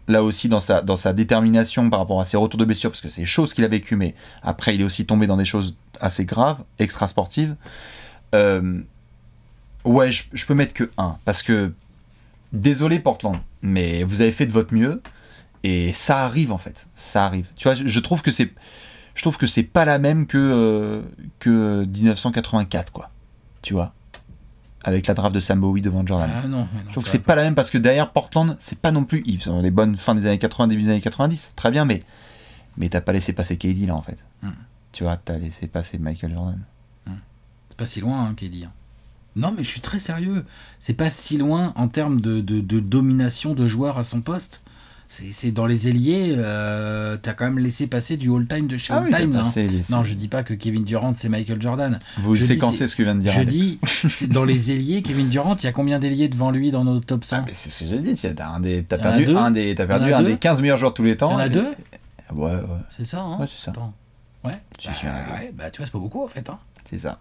là aussi dans sa détermination par rapport à ses retours de blessure, parce que c'est des choses qu'il a vécues, mais après il est aussi tombé dans des choses assez graves, extra-sportives. Ouais, je peux mettre que 1, parce que, désolé Portland, mais vous avez fait de votre mieux, et ça arrive en fait, ça arrive. Tu vois, je trouve que c'est pas la même que 1984, quoi, tu vois. Avec la draft de Sam Bowie devant Jordan. Non, je trouve que c'est pas la même parce que derrière Portland, c'est pas non plus. Ils ont des bonnes fins des années 80, début des années 90, très bien, mais t'as pas laissé passer KD là en fait. Tu vois, t'as laissé passer Michael Jordan. C'est pas si loin, KD. Non, mais je suis très sérieux. C'est pas si loin en termes de domination de joueurs à son poste. C'est dans les ailiers, t'as quand même laissé passer du all-time de chez all-time. Non, je dis pas que Kevin Durant c'est Michael Jordan. Vous séquencez ce que vient de dire Je Alex. dis, c'est dans les ailiers, Kevin Durant, il y a combien d'ailiers devant lui dans nos top 100 mais c'est ce que j'ai dit, t'as perdu un des 15 meilleurs joueurs de tous les temps. Il y en a 2 Ouais. C'est ça, hein. Ouais, c'est ça. Attends. Ouais. Tu vois, c'est pas beaucoup en fait. Hein. C'est ça.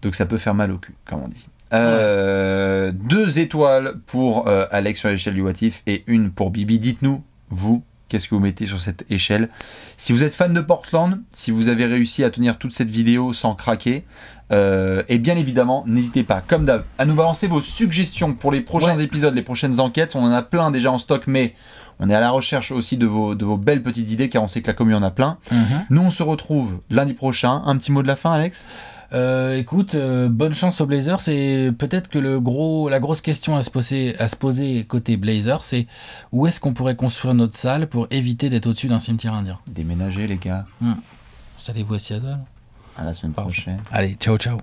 Donc ça peut faire mal au cul, comme on dit. 2 étoiles pour Alex sur l'échelle du What If et 1 pour Bibi. Dites-nous, vous, qu'est-ce que vous mettez sur cette échelle? Si vous êtes fan de Portland, si vous avez réussi à tenir toute cette vidéo sans craquer, et bien évidemment, n'hésitez pas, comme d'hab, à nous balancer vos suggestions pour les prochains épisodes, les prochaines enquêtes. On en a plein déjà en stock, mais on est à la recherche aussi de vos belles petites idées, car on sait que la commune en a plein. Nous, on se retrouve lundi prochain. Un petit mot de la fin, Alex? Écoute, bonne chance aux Blazers. C'est peut-être que la grosse question à se poser côté Blazers, c'est où est-ce qu'on pourrait construire notre salle pour éviter d'être au-dessus d'un cimetière indien. Déménager, les gars. Salez-vous à Seattle. À la semaine prochaine. Allez, ciao. Ciao.